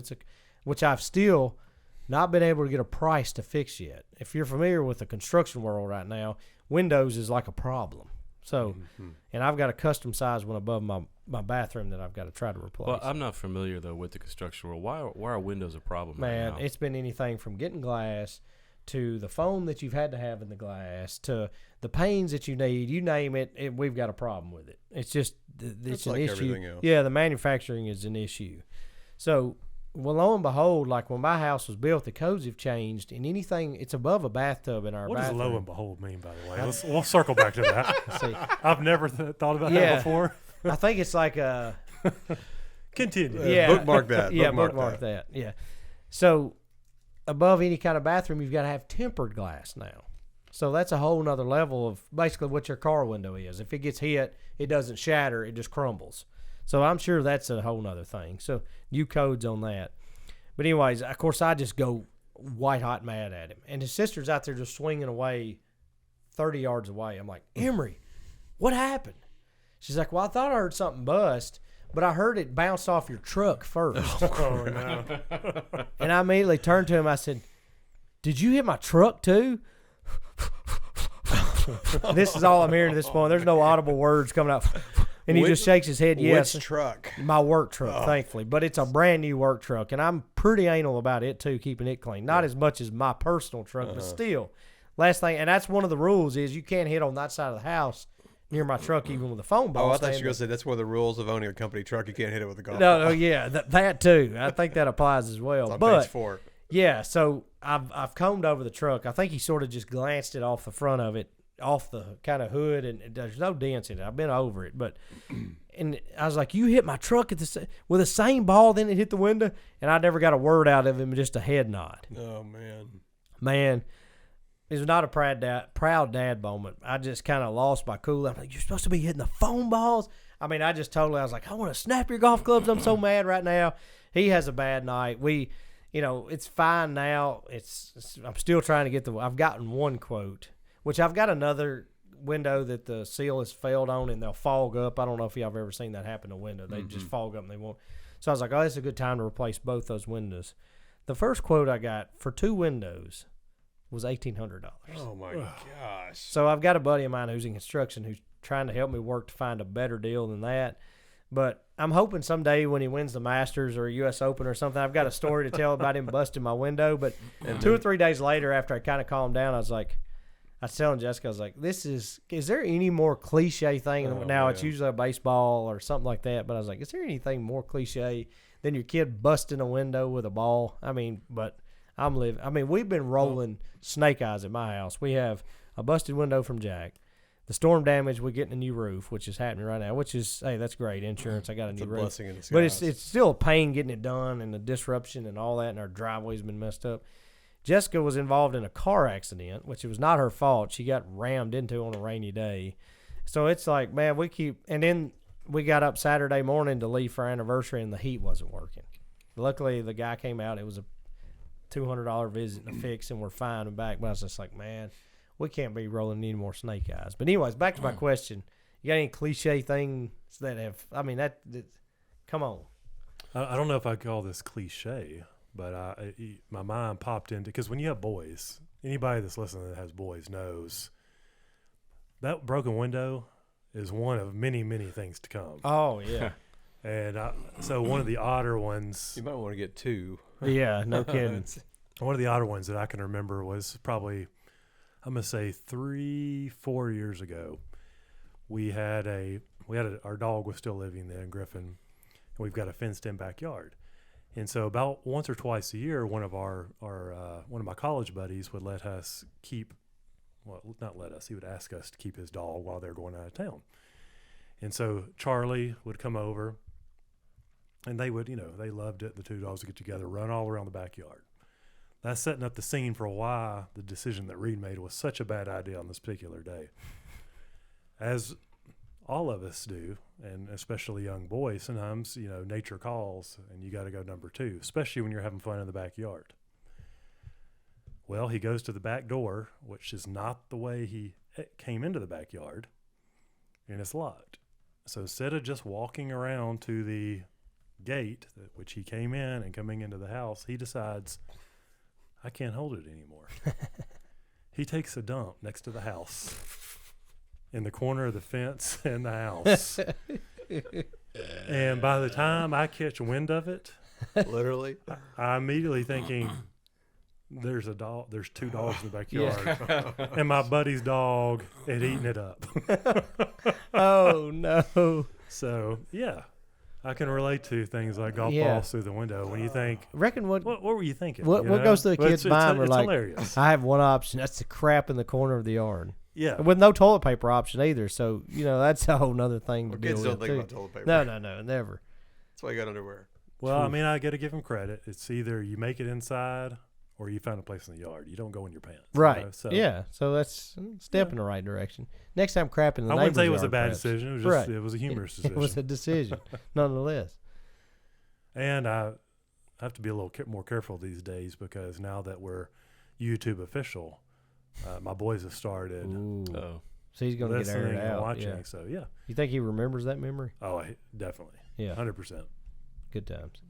Which I've still not been able to get a price to fix yet. If you're familiar with the construction world right now, windows is like a problem. So, and I've got a custom size one above my bathroom that I've got to try to replace.
Well, I'm not familiar though with the construction world. Why are windows a problem?
Man,
right now?
it's been anything from getting glass to the foam that you've had to have in the glass to the panes that you need. You name it, we've got a problem with it. It's just it's an
like
issue.
everything else.
Yeah, the manufacturing is an issue. So, well, lo and behold, like when my house was built, the codes have changed, and anything it's above a bathtub in our
What
bathroom.
does lo and behold mean, by the way? We'll circle back to that.
See,
I've never thought about that before.
I think it's like a
Continue.
yeah,
Bookmark that.
Yeah,
Bookmark
that. Yeah. So above any kind of bathroom, you've got to have tempered glass now. So that's a whole nother level of basically what your car window is. If it gets hit, it doesn't shatter; it just crumbles. So I'm sure that's a whole nother thing. So new codes on that. But anyways, of course, I just go white hot mad at him. And his sister's out there just swinging away 30 yards away. I'm like, Emery, what happened? She's like, well, I thought I heard something bust, but I heard it bounce off your truck first.
Oh, no.
And I immediately turned to him. I said, did you hit my truck too? This is all I'm hearing at this point. There's no audible words coming out. And he just shakes his head, yes.
Which truck?
My work truck, thankfully. But it's a brand new work truck, and I'm pretty anal about it, too, keeping it clean. Not as much as my personal truck, but still. Last thing, and that's one of the rules is you can't hit on that side of the house near my truck even with a phone ball.
Oh, I thought you were going to say that's one of the rules of owning a company truck. You can't hit it with a golf
No,
ball.
yeah, that too. I think that applies as well.
It's on
But
page 4.
yeah, so I've combed over the truck. I think he sort of just glanced it off the front of it, off the kind of hood, and there's no dents in it. I've been over it, but and I was like, "You hit my truck with the same ball, then it hit the window," and I never got a word out of him, just a head nod.
Oh man,
it was not a proud dad moment. I just kind of lost my cool. I'm like, "You're supposed to be hitting the foam balls." I mean, I was like, "I want to snap your golf clubs." I'm so mad right now. He has a bad night. It's fine now. I'm still trying to get I've gotten one quote. Which I've got another window that the seal has failed on and they'll fog up. I don't know if y'all have ever seen that happen to a window. They just fog up and they won't. So I was like, oh, this is a good time to replace both those windows. The first quote I got for 2 windows was $1,800.
oh my gosh.
So I've got a buddy of mine who's in construction who's trying to help me work to find a better deal than that. But I'm hoping someday when he wins the Masters or a U.S. Open or something, I've got a story to tell about him busting my window. But 2 or 3 days later, after I kind of calmed down, I was telling Jessica, I was like, is there any more cliche thing?
Oh,
now
man.
it's usually a baseball or something like that. But I was like, is there anything more cliche than your kid busting a window with a ball? I mean, but we've been rolling snake eyes at my house. We have a busted window from Jack. The storm damage, we're getting a new roof, which is happening right now, which is, hey, that's great. Insurance, I got a new roof.
Blessing in disguise.
But it's still a pain getting it done and the disruption and all that, and our driveway's been messed up. Jessica was involved in a car accident, which it was not her fault. She got rammed into on a rainy day. So it's like, man, and then we got up Saturday morning to leave for our anniversary and the heat wasn't working. Luckily, the guy came out. It was a $200 visit and a fix, and we're fine and back. But I was just like, man, we can't be rolling any more snake eyes. But anyways, back to my question. You got any cliche things that have, come on.
I don't know if I call this cliche, but my mind popped into, because when you have boys, anybody that's listening that has boys knows that broken window is one of many, many things to come.
Oh, yeah.
And so one of the odder ones,
You might want to get 2.
Yeah, no kidding.
one of the odder ones that I can remember was probably, I'm going to say 3-4 years ago. Our dog was still living there in Griffin, and we've got a fenced in backyard. And so about once or twice a year, one of my college buddies would let us keep, well, not let us, he would ask us to keep his dog while they're going out of town. And so Charlie would come over, and they would, they loved it. The 2 dogs would get together, run all around the backyard. That's setting up the scene for why the decision that Reed made was such a bad idea on this particular day. As all of us do, and especially young boys. Sometimes, nature calls, and you got to go number 2, especially when you're having fun in the backyard. Well, he goes to the back door, which is not the way he came into the backyard, and it's locked. So instead of just walking around to the gate, which he came in and coming into the house, he decides, I can't hold it anymore. He takes a dump next to the house in the corner of the fence and the house. And by the time I catch wind of it,
Literally,
I immediately thinking, there's 2 dogs in the backyard, and my buddy's dog had eaten it up.
Oh no!
So yeah, I can relate to things like golf
Yeah.
balls through the window. When you think,
Reckon what
what were you thinking?
what
you
what
know?
goes through the
But
kid's
it's
mind? We're like,
hilarious.
I have one option. That's the crap in the corner of the yard,
Yeah,
with no toilet paper option either. So that's a whole nother thing to
well,
deal
kids
with
don't think
too.
about toilet paper.
No, never.
That's why you got underwear.
well, I mean, I got to give him credit. It's either you make it inside or you find a place in the yard. You don't go in your pants,
Right.
So
Yeah. So that's a step in the right direction. Next time crap in the
I wouldn't say it
neighbor's
was a
yard,
bad
perhaps.
decision. It was
Right.
just it was a humorous decision.
It was a decision, nonetheless.
And I have to be a little more careful these days because now that we're YouTube official, my boys have started
Ooh.
Oh,
So he's going to get
listening
aired
and
out.
watching.
Yeah.
So yeah,
You think he remembers that memory?
oh, definitely,
Yeah.
100%.
Good times.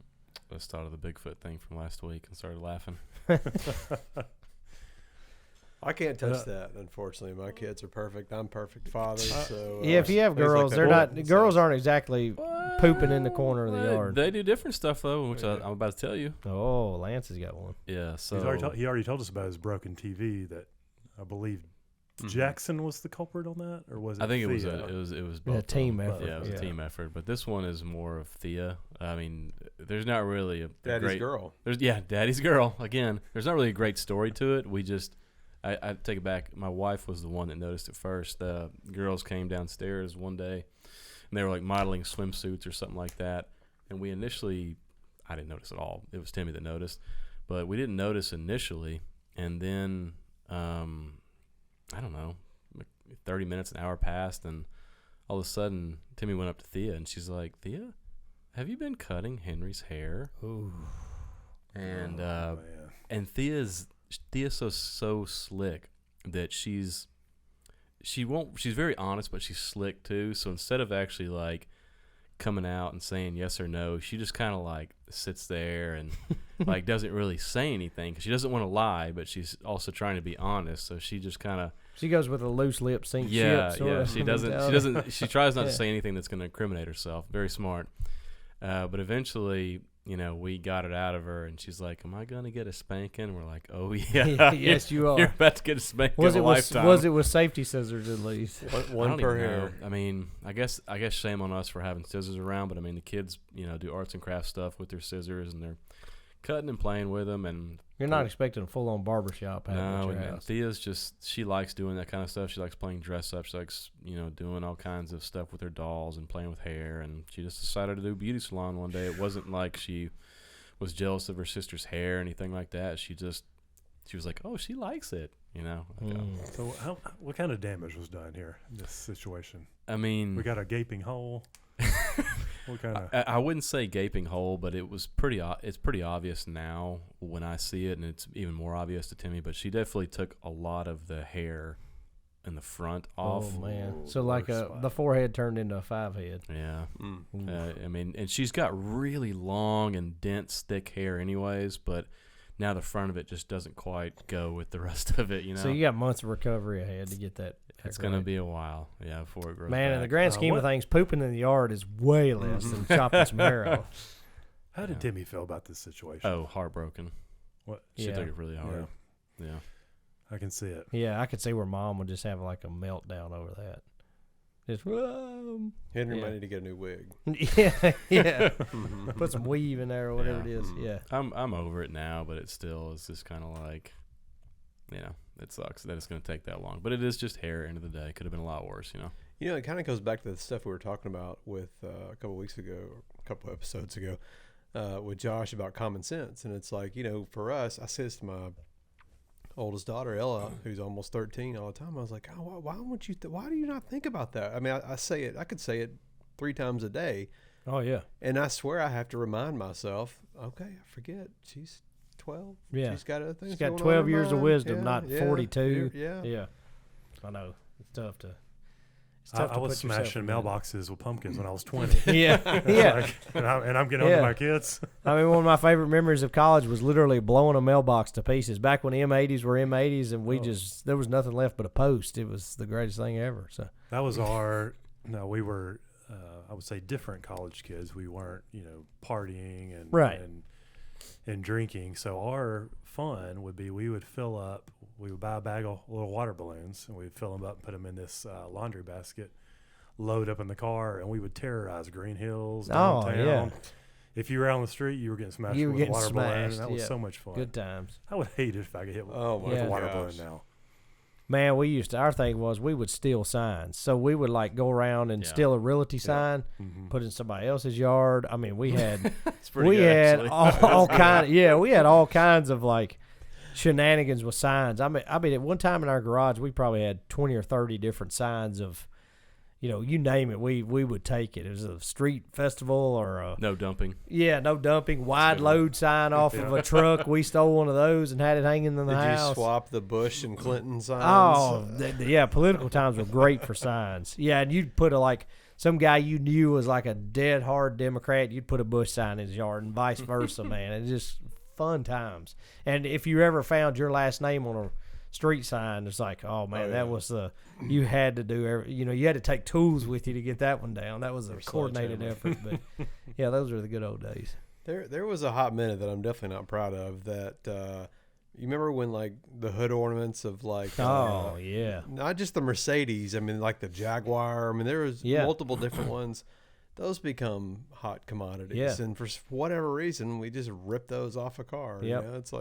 I just thought of the Bigfoot thing from last week and started laughing.
I can't touch that, unfortunately. My kids are perfect. I'm perfect father. So
Yeah, if you have
things like
girls,
that
they're
happen,
not.
so-
Girls aren't exactly pooping in the corner of the
Well,
yard.
They do different stuff though, which I'm about to tell you.
Oh, Lance has got one.
Yeah, so
He already told us about his broken TV that I believe
Mhm.
Jackson was the culprit on that, or was it?
I think it was
Thea?
it was
A
both of
team
them.
effort.
Yeah, it was a team effort. But this one is more of Thea. I mean, there's not really a
Daddy's
great
girl.
Daddy's girl again. There's not really a great story to it. We just I take it back. My wife was the one that noticed it first. The girls came downstairs one day, and they were like modeling swimsuits or something like that. And we initially, I didn't notice at all. It was Timmy that noticed, but we didn't notice initially. And then, I don't know, 30 minutes, an hour passed, and all of a sudden, Timmy went up to Thea, and she's like, "Thea, have you been cutting Henry's hair?"
Ooh.
And
Oh, man.
and Thea's so slick that she's very honest, but she's slick too. So instead of actually like coming out and saying yes or no, she just kind of like sits there and like doesn't really say anything because she doesn't want to lie, but she's also trying to be honest. So she just kind of
She goes with a loose lip, sink
yeah
ship. Sort of
she doesn't
mentality.
she tries not
Yeah.
to say anything that's going to incriminate herself. Very smart. But eventually, we got it out of her, and she's like, "Am I going to get a spanking?" We're like, "Oh yeah,
Yes, you
You're
are.
about to get a spanking
Was
of
it
a lifetime."
was it with safety scissors at least?
I
One
don't
per
even know.
hair.
I mean, I guess shame on us for having scissors around, but I mean the kids, do arts and crafts stuff with their scissors, and they're cutting and playing with them, and
You're not expecting a full-on barbershop
no,
at your
and
house.
Thea's she likes doing that kind of stuff. She likes playing dress up. She likes doing all kinds of stuff with her dolls and playing with hair. And she just decided to do a beauty salon one day. It wasn't like she was jealous of her sister's hair or anything like that. She was like, oh, she likes it. Like,
So what kind of damage was done here in this situation?
I mean,
We got a gaping hole. What kind of?
I wouldn't say gaping hole, but it was it's pretty obvious now when I see it, and it's even more obvious to Timmy. But she definitely took a lot of the hair in the front off.
Oh man!
Ooh,
So like
worst spot.
the forehead turned into a 5-head.
Yeah.
Mm.
I mean, and she's got really long and dense, thick hair, anyways. But now the front of it just doesn't quite go with the rest of it.
So you got months of recovery ahead to get that.
It's gonna be a while, before it grows.
Man, in
back.
the grand scheme of
what-
things, pooping in the yard is way less than chopping some hair off.
How did
Yeah.
Timmy feel about this situation?
Oh, heartbroken.
What?
She
Yeah.
took it really hard. Yeah.
I can see it.
Yeah, I could see where Mom would just have like a meltdown over that. Just
Henry
Yeah.
might need to get a new wig.
yeah. Put some weave in there or whatever
Yeah.
it is. Yeah.
I'm over it now, but it's just kind of like, it sucks that it's going to take that long. But it is just hair. End of the day, could have been a lot worse.
It kind of goes back to the stuff we were talking about with a couple weeks ago, or a couple episodes ago, with Josh about common sense. And it's like, for us, I say this to oldest daughter, Ella, who's almost 13 all the time. I was like, oh, why won't you? Why do you not think about that? I mean, I say it. I could say it 3 times a day.
Oh yeah.
And I swear I have to remind myself. Okay, I forget. She's 12.
Yeah.
She's got other things.
She's got
going
12
on in
years of
mind.
wisdom,
Yeah,
not
yeah,
42.
Yeah.
Yeah. I know. It's tough to.
I was smashing mailboxes with pumpkins when I was 20.
Yeah. Yeah.
Like, and I'm getting on to my kids.
I mean, one of my favorite memories of college was literally blowing a mailbox to pieces. Back when M80s were M80s, and there was nothing left but a post. It was the greatest thing ever. So
that was we were, I would say, different college kids. We weren't, partying and drinking. So our fun would be we would buy a bag of little water balloons, and we'd fill them up and put them in this laundry basket, load up in the car, and we would terrorize Green Hills, downtown.
Oh, yeah.
If you were out on the street, you were getting smashed with a water balloon, and that was so much fun.
Good times.
I would hate it if I could hit with a water balloon now.
Man, our thing was we would steal signs. So we would go around and steal a realty sign, put it in somebody else's yard. I mean, we had all kinds of shenanigans with signs. I mean, at one time in our garage, we probably had 20 or 30 different signs of, you name it, we would take it. It was a street festival or
no dumping.
Yeah, no dumping. Wide load sign off of a truck. We stole one of those and had it hanging in the house.
Did you swap the Bush and Clinton signs?
Oh, yeah. Political times were great for signs. Yeah, and you'd put some guy you knew was like a dead hard Democrat. You'd put a Bush sign in his yard and vice versa, man. It's just fun times. And if you ever found your last name on a street sign, it's like, oh man, that was you had to do you had to take tools with you to get that one down. That was a coordinated effort. But yeah, those were the good old days.
There was a hot minute that I'm definitely not proud of. That you remember when the hood ornaments of not just the Mercedes. I mean, the Jaguar. I mean, there was multiple different ones. Those become hot commodities, and for whatever reason, we just rip those off a car.
Yep.
It's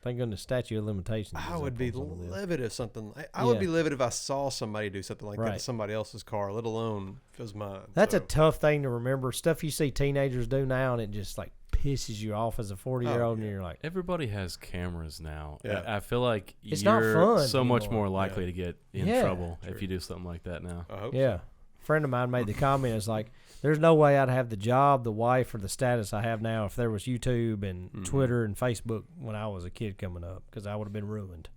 thank goodness statute of limitations.
I would be livid if something. I would be livid if I saw somebody do something like that to somebody else's car, let alone if it was mine.
That's a tough thing to remember. Stuff you see teenagers do now, and it just pisses you off as a 40-year-old, and you're like,
everybody has cameras now.
Yeah.
I feel like
it's
you're
not fun
so
anymore.
much more likely to get in trouble if you do something like that now.
I hope
so. A friend of mine made the comment, it's like, there's no way I'd have the job, the wife, or the status I have now if there was YouTube and Twitter and Facebook when I was a kid coming up, because I would have been ruined.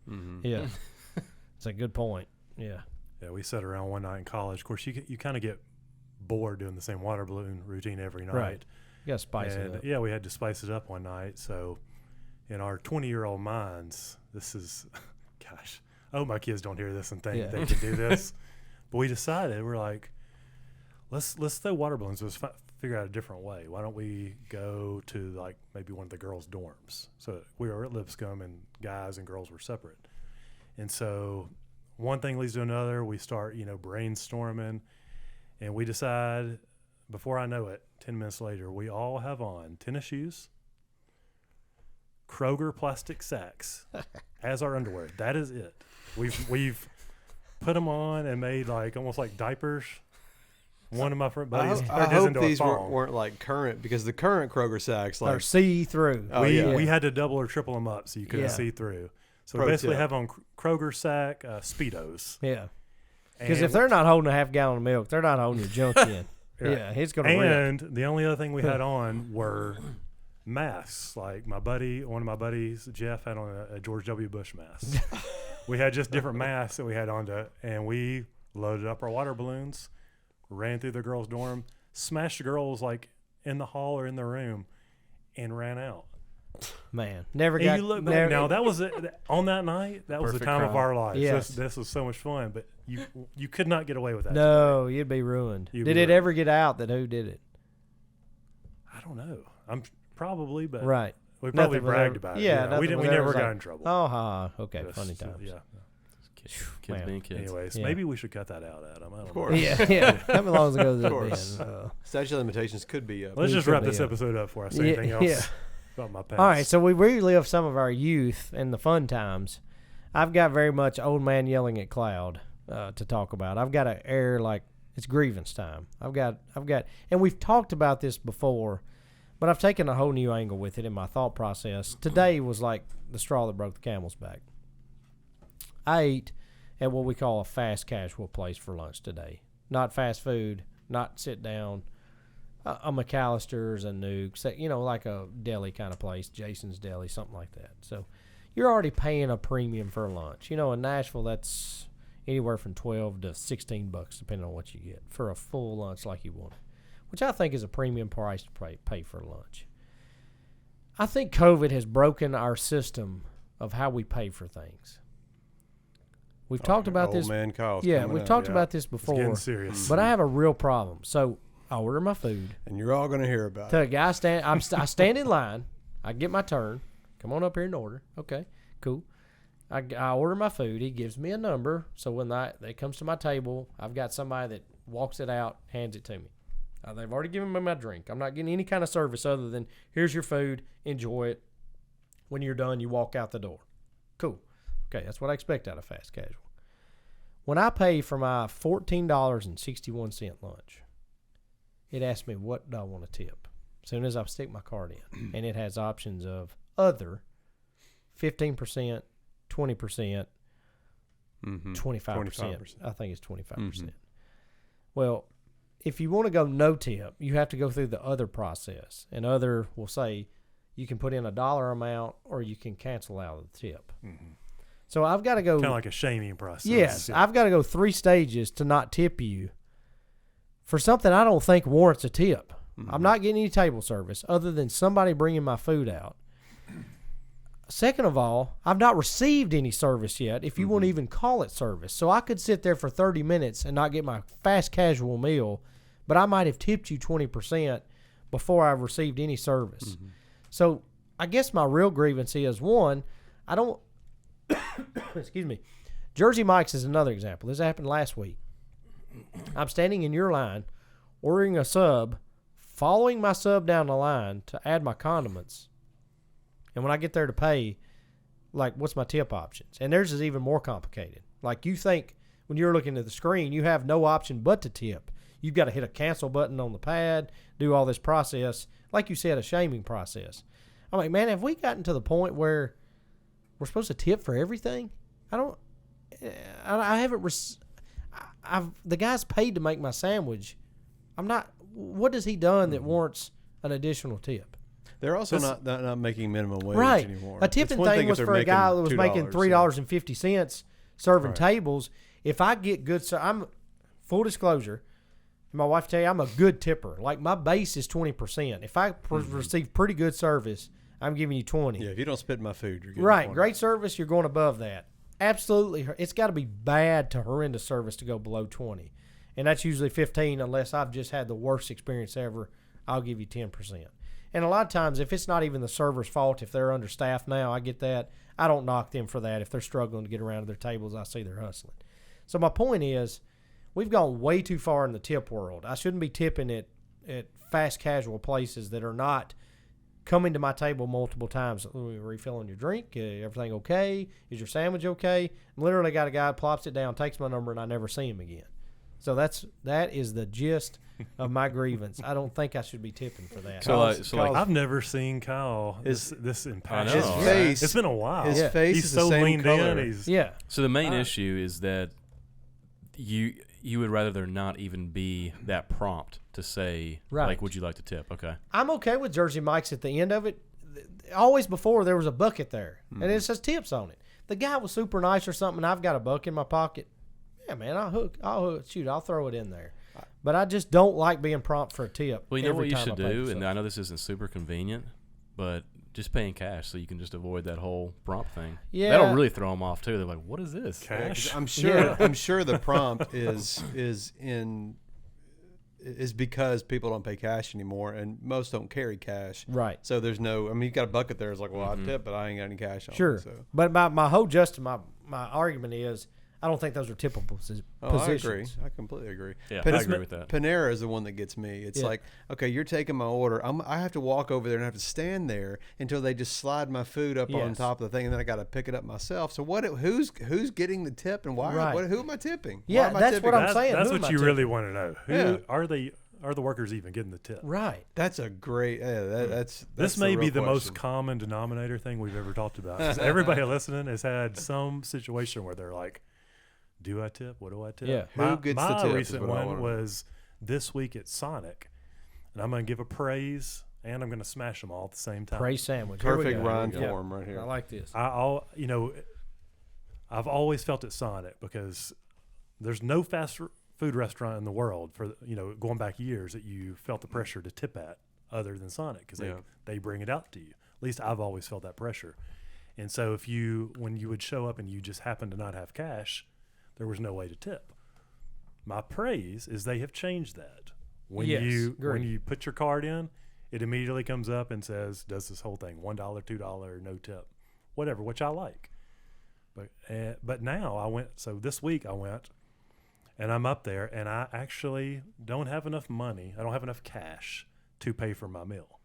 Yeah. It's a good point. Yeah.
Yeah, we sat around one night in college. Of course, you kind of get bored doing the same water balloon routine every night.
Right. You got to spice it up.
Yeah, we had to spice it up one night. So in our 20-year-old minds, this is, gosh, I hope my kids don't hear this and think they can do this. But we decided, we're like, let's throw water balloons. Let's figure out a different way. Why don't we go to maybe one of the girls' dorms? So we were at Lipscomb, and guys and girls were separate. And so one thing leads to another. We start, brainstorming, and we decide, before I know it, 10 minutes later, we all have on tennis shoes, Kroger plastic sacks as our underwear. That is it. We've put them on and made almost like diapers. One of my buddies
I hope these
weren't
current, because the current Kroger sacks
are see-through.
We had to double or triple them up so you couldn't see through. So we basically have on Kroger sack Speedos.
Yeah. Because if they're not holding a half gallon of milk, they're not holding your junk in. Yeah, it's going to rip.
And the only other thing we had on were masks. One of my buddies, Jeff, had on a George W. Bush mask. We had just different masks that we had on and we loaded up our water balloons, ran through the girls' dorm, smashed the girls in the hall or in the room, and ran out.
Man, never
and
got.
You look back now. That was on that night. That was the time of our lives.
Yes.
This was so much fun, but you could not get away with that.
No, you'd be ruined. Did it ever get out that who did it?
I don't know. I'm probably, but
right.
We probably bragged about it.
Yeah,
we never got in trouble.
Oh, okay, funny times.
Yeah.
Kids being kids.
Anyways, maybe we should cut that out, Adam. I don't know.
Of course.
Yeah. How many long ago has
Of
it
course.
been?
Statute of limitations could be up.
Let's just wrap this episode up before I say anything else about my past.
All right, so we relived some of our youth and the fun times. I've got very much old man yelling at cloud to talk about. I've got to air like it's grievance time. I've got, and we've talked about this before, but I've taken a whole new angle with it in my thought process. Today was like the straw that broke the camel's back. I ate at what we call a fast casual place for lunch today. Not fast food, not sit down. A McAllister's, a Nuke's, like a deli kind of place, Jason's Deli, something like that. So you're already paying a premium for lunch. In Nashville, that's anywhere from $12 to $16, depending on what you get, for a full lunch like you want, which I think is a premium price to pay for lunch. I think COVID has broken our system of how we pay for things. We've talked about this.
Man Kyle's
we've talked about this before.
It's getting serious.
But I have a real problem. So I order my food.
And you're all going to hear about
To
it.
a guy I stand in line. I get my turn. Come on up here and order. Okay, cool. I order my food. He gives me a number. So when it comes to my table, I've got somebody that walks it out, hands it to me. They've already given me my drink. I'm not getting any kind of service other than, here's your food. Enjoy it. When you're done, you walk out the door. Cool. Okay, that's what I expect out of fast casual. When I pay for my $14.61 lunch, it asks me what do I want to tip. As soon as I stick my card in, and it has options of other, 15%, 20%, 25%. I think it's 25%. Well, if you want to go no tip, you have to go through the other process, and other will say you can put in a dollar amount or you can cancel out of the tip. So I've got to go
kind of like a shaming process.
Yes, I've got to go 3 stages to not tip you for something I don't think warrants a tip. I'm not getting any table service other than somebody bringing my food out. Second of all, I've not received any service yet, if you want to even call it service. So I could sit there for 30 minutes and not get my fast casual meal, but I might have tipped you 20% before I've received any service. So I guess my real grievance is, one, I don't excuse me. Jersey Mike's is another example. This happened last week. I'm standing in your line, ordering a sub, following my sub down the line to add my condiments. And when I get there to pay, what's my tip options? And theirs is even more complicated. You think when you're looking at the screen, you have no option but to tip. You've got to hit a cancel button on the pad, do all this process. Like you said, a shaming process. I'm like, man, have we gotten to the point where we're supposed to tip for everything? I haven't. The guy's paid to make my sandwich. I'm not. What has he done that warrants an additional tip?
They're also not making minimum wage anymore.
A tipping thing was for a guy that was making $3.50 serving tables. If I get good, I'm full disclosure. My wife tell you I'm a good tipper. My base is 20%. If I receive pretty good service, I'm giving you 20.
Yeah, if you don't spit in my food, you're getting
right.
20.
Great service, you're going above that. Absolutely, it's got to be bad to horrendous service to go below 20, and that's usually 15 unless I've just had the worst experience ever. I'll give you 10%. And a lot of times, if it's not even the server's fault, if they're understaffed now, I get that. I don't knock them for that. If they're struggling to get around to their tables, I see they're hustling. So my point is, we've gone way too far in the tip world. I shouldn't be tipping at fast casual places that are not coming to my table multiple times. Refilling your drink? Everything okay? Is your sandwich okay? Literally got a guy plops it down, takes my number, and I never see him again. So that is the gist of my grievance. I don't think I should be tipping for that.
I've never seen Kyle this impassioned.
His
face.
It's been a while.
His face
he's
is
so
the same
leaned
color.
in.
So the main issue is that you would rather there not even be that prompt to say, would you like to tip? Okay.
I'm okay with Jersey Mike's at the end of it. Always before, there was a bucket there, and it says tips on it. The guy was super nice or something, and I've got a buck in my pocket. Yeah, man, I'll throw it in there. But I just don't like being prompt for a tip.
Well, you know what you should do, and I know this isn't super convenient, but just paying cash so you can just avoid that whole prompt thing.
Yeah,
that'll really throw them off too. They're like, "What is this?"
Cash.
I'm sure the prompt is because people don't pay cash anymore, and most don't carry cash.
Right.
So there's no. I mean, you got a bucket there. It's like, well, I tip, but I ain't got any cash on.
Sure.
Me, so.
But my whole my argument is, I don't think those are tippable positions.
I agree. I completely agree.
Yeah, I agree with that.
Panera is the one that gets me. It's like, okay, you're taking my order. I have to walk over there and have to stand there until they just slide my food up on top of the thing, and then I got to pick it up myself. So who's getting the tip and why?
Right.
Who am I tipping?
Yeah, that's what I'm saying.
That's
Who
what
am I
you
tipping?
really want to know. Who are they? are the workers even getting the tip?
Right.
That's a great. That's
This may
the
be
real
the most
question.
common denominator thing we've ever talked about. 'Cause everybody listening has had some situation where they're like, "Do I tip? What do I tip?"
Yeah.
Who gets the
my
tip is
recent
what I
one
wanna know.
was this week at Sonic, and I'm going to give a praise and I'm going to smash them all at the same time.
Praise sandwich. Here we
Perfect
go.
rhyme
Yeah.
form right here.
I like this.
I've always felt at Sonic because there's no fast food restaurant in the world for going back years that you felt the pressure to tip at other than Sonic because they bring it out to you. At least I've always felt that pressure. And so when you would show up and you just happened to not have cash, there was no way to tip. My praise is they have changed that. When you put your card in, it immediately comes up and says, does this whole thing, $1, $2, no tip, whatever, which I like. But now this week I went and I'm up there and I actually don't have enough money. I don't have enough cash to pay for my meal,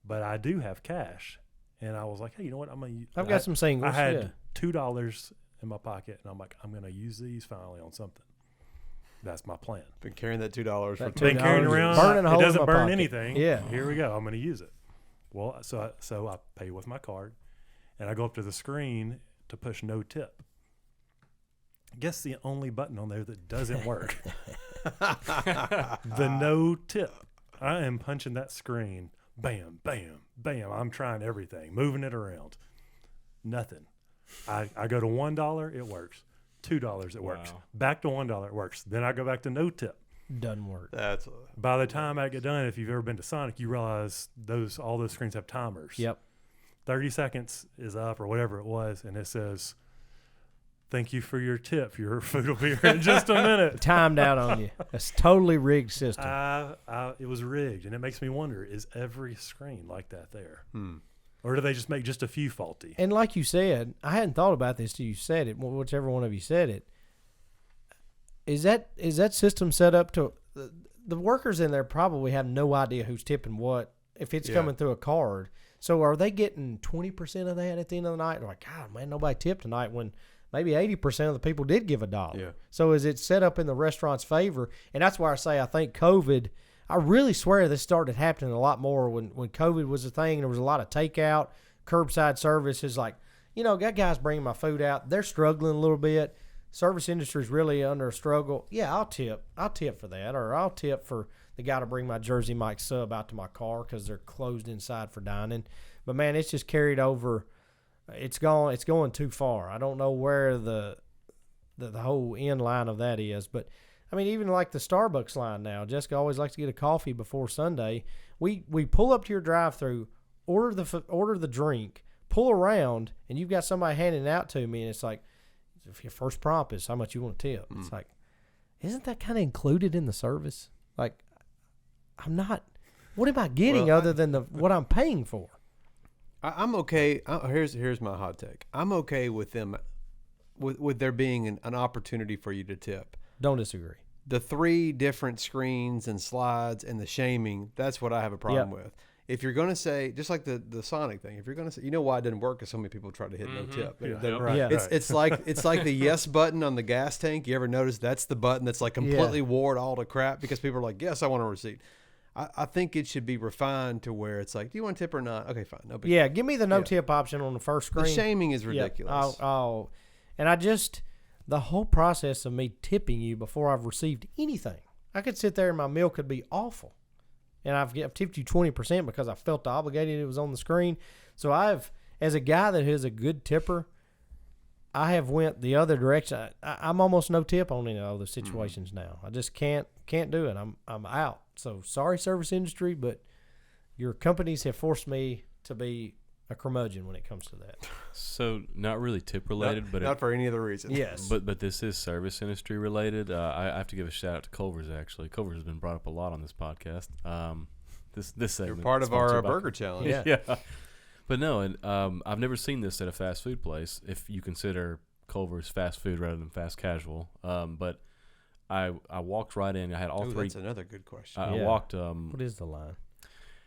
but I do have cash. And I was like, hey, you know what?
I've got some singles.
I had $2 in my pocket and I'm like, I'm going to use these finally on something. That's my plan.
Been carrying that $2 for
Been carrying around.
Burning a hole
It
in
doesn't
my
burn
pocket.
anything.
Yeah.
Here we go. I'm going to use it. Well, so I pay with my card, and I go up to the screen to push no tip. Guess the only button on there that doesn't work. The no tip. I am punching that screen. Bam, bam, bam. I'm trying everything, moving it around. Nothing. I go to $1. It works. $2, it works.
Wow.
Back to $1, it works. Then I go back to no tip.
Doesn't work.
That's
By the time I get done, if you've ever been to Sonic, you realize all those screens have timers.
Yep.
30 seconds is up or whatever it was, and it says, thank you for your tip. Your food will be here in just a minute.
Timed out on you. It's totally rigged system.
It was rigged, and it makes me wonder, is every screen like that there?
Hmm.
Or do they just make just a few faulty?
And like you said, I hadn't thought about this till you said it. Whichever one of you said it. Is that system set up to the workers in there probably have no idea who's tipping what if it's coming through a card. So are they getting 20% of that at the end of the night? They're like, God, man, nobody tipped tonight when maybe 80% of the people did give $1.
Yeah.
So is it set up in the restaurant's favor? And that's why I say I think COVID. I really swear this started happening a lot more when COVID was a thing. There was a lot of takeout, curbside service. Is like, got guys bringing my food out. They're struggling a little bit. Service industry is really under a struggle. Yeah, I'll tip for that, or I'll tip for the guy to bring my Jersey Mike sub out to my car because they're closed inside for dining. But man, it's just carried over. It's going too far. I don't know where the whole end line of that is, but. I mean, even like the Starbucks line now, Jessica always likes to get a coffee before Sunday. We pull up to your drive-thru, order the drink, pull around, and you've got somebody handing it out to me, and it's like, if your first prompt is how much you want to tip. It's like, isn't that kind of included in the service? Like, I'm not. What am I getting other than what I'm paying for?
I'm okay. Here's my hot take. I'm okay with them, with there being an opportunity for you to tip.
Don't disagree.
The 3 different screens and slides and the shaming, that's what I have a problem with. If you're going to say, just like the Sonic thing, if you're going to say, why it didn't work because so many people try to hit no tip. It's like the yes button on the gas tank. You ever notice that's the button that's like completely wore all to crap because people are like, yes, I want a receipt. I think it should be refined to where it's like, do you want a tip or not? Okay, fine. No big deal.
Give me the no tip option on the first screen.
The shaming is ridiculous.
The whole process of me tipping you before I've received anything. I could sit there and my meal could be awful. And I've tipped you 20% because I felt obligated it was on the screen. So as a guy that is a good tipper, I have went the other direction. I'm almost no tip on any of those situations now. I just can't do it. I'm out. So sorry, service industry, but your companies have forced me to be a curmudgeon when it comes to that.
So not really tip related, but
not for any other reason.
Yes,
but this is service industry related. I have to give a shout out to Culver's. Actually, Culver's has been brought up a lot on this podcast. This segment.
You're part of our burger challenge.
Yeah. But no, and I've never seen this at a fast food place. If you consider Culver's fast food rather than fast casual, but I walked right in. I had all 3.
That's another good question.
I walked.
What is the line?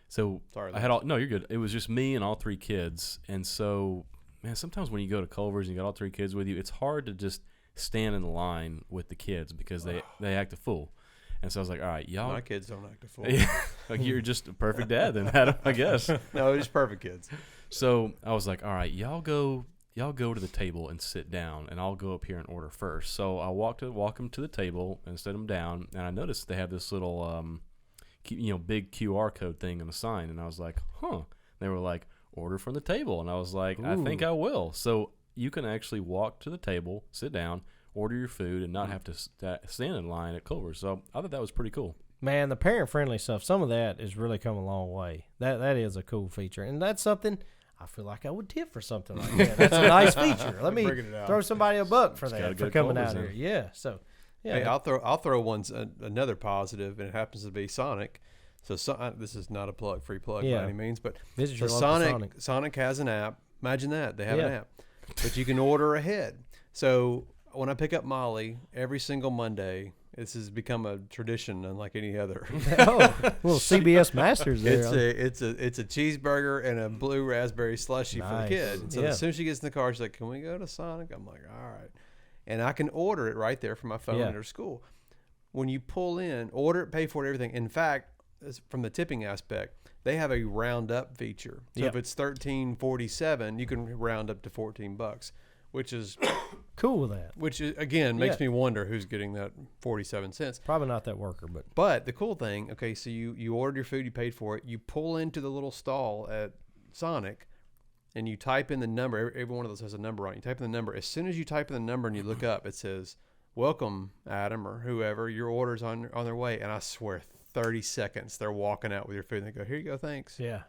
So
sorry,
I had all. No, you're good. It was just me and all 3 kids, and so man, sometimes when you go to Culver's and you got all 3 kids with you, it's hard to just stand in the line with the kids because they act a fool. And so I was like, all right, y'all.
My kids don't act a fool.
Yeah, like you're just a perfect dad then, Adam, I guess.
No, they're just perfect kids.
So I was like, all right, y'all go to the table and sit down, and I'll go up here and order first. So I walk them to the table and set them down, and I noticed they have this little, big QR code thing on the sign, and I was like, huh. They were like, order from the table, and I was like, I think I will. So you can actually walk to the table, sit down, order your food, and not have to stand in line at Culver's. So I thought that was pretty cool.
Man, the parent-friendly stuff, some of that has really come a long way. That is a cool feature, and that's something I feel like I would tip for something like that. That's a nice feature. Let me throw somebody a buck for that, for coming out here. Yeah, so yeah.
Hey, I'll throw another positive, and it happens to be Sonic. So this is not a free plug by any means, but
visit your
Sonic has an app. Imagine that, they have an app, but you can order ahead. So when I pick up Molly every single Monday, this has become a tradition unlike any other.
Little CBS Masters there.
It's a cheeseburger and a blue raspberry slushie for the kid. And so as soon as she gets in the car, she's like, "Can we go to Sonic?" I'm like, "All right," and I can order it right there from my phone at her school. When you pull in, order it, pay for it, everything. In fact, from the tipping aspect, they have a round up feature. So if it's $13.47, you can round up to $14, which is
cool with that.
Which is, again makes me wonder who's getting that 47 cents.
Probably not that worker,
but the cool thing, okay, so you ordered your food, you paid for it, you pull into the little stall at Sonic, and you type in the number. Every one of those has a number on it. You type in the number. As soon as you type in the number and you look up, it says, "Welcome, Adam," or whoever. Your order's on their way. And I swear, 30 seconds, they're walking out with your food, and they go, "Here you go, thanks."
Yeah.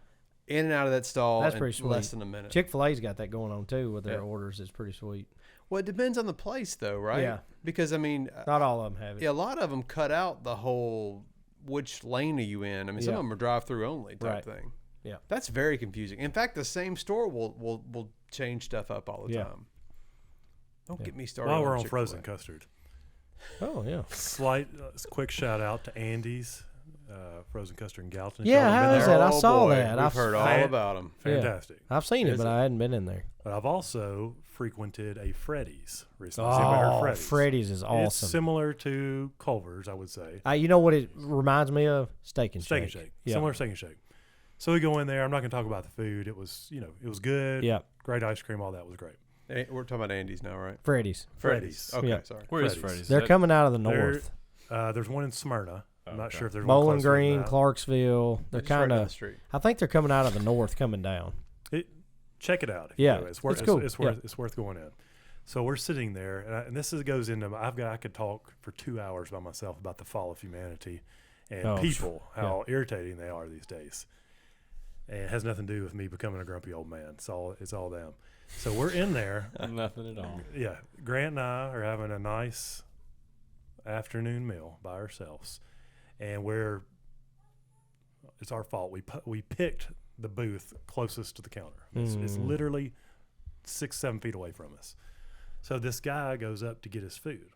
In and out of that stall.
That's pretty sweet.
Less than a minute.
Chick-fil-A's got that going on too with their orders. It's pretty sweet.
Well, it depends on the place, though, right?
Yeah.
Because I mean,
not all of them have it.
Yeah, a lot of them cut out the whole which lane are you in. I mean, some of them are drive-through only type thing.
Yeah,
that's very confusing. In fact, the same store will change stuff up all the time. Don't get me started.
While we're on frozen custard.
Oh yeah.
Slight quick shout out to Andy's. Frozen custard in Gallatin.
Yeah, how is that? I saw that.
I've heard all about them.
Fantastic.
I've seen it, but I hadn't been in there.
But I've also frequented a Freddy's recently.
Oh, Freddy's is awesome.
It's similar to Culver's, I would say.
You know what it reminds me of? Steak and Shake.
Yeah. Similar Steak and Shake. So we go in there. I'm not going to talk about the food. It was, it was good.
Yeah.
Great ice cream. All that was great.
We're talking about Andy's now, right?
Freddy's.
Okay, sorry.
Where is Freddy's?
They're coming out of the north.
There's one in Smyrna. I'm not sure if there's
Bowling
one
Green, Clarksville. They're kind of.
Street.
I think they're coming out of the north, coming down.
Check it out. It's cool. It's worth going in. So we're sitting there, and this goes into. I could talk for 2 hours by myself about the fall of humanity, and people, how irritating they are these days. And it has nothing to do with me becoming a grumpy old man. It's all them. So we're in there.
Nothing at all.
Yeah, Grant and I are having a nice afternoon meal by ourselves. And it's our fault. We picked the booth closest to the counter. It's literally 6-7 feet away from us. So this guy goes up to get his food.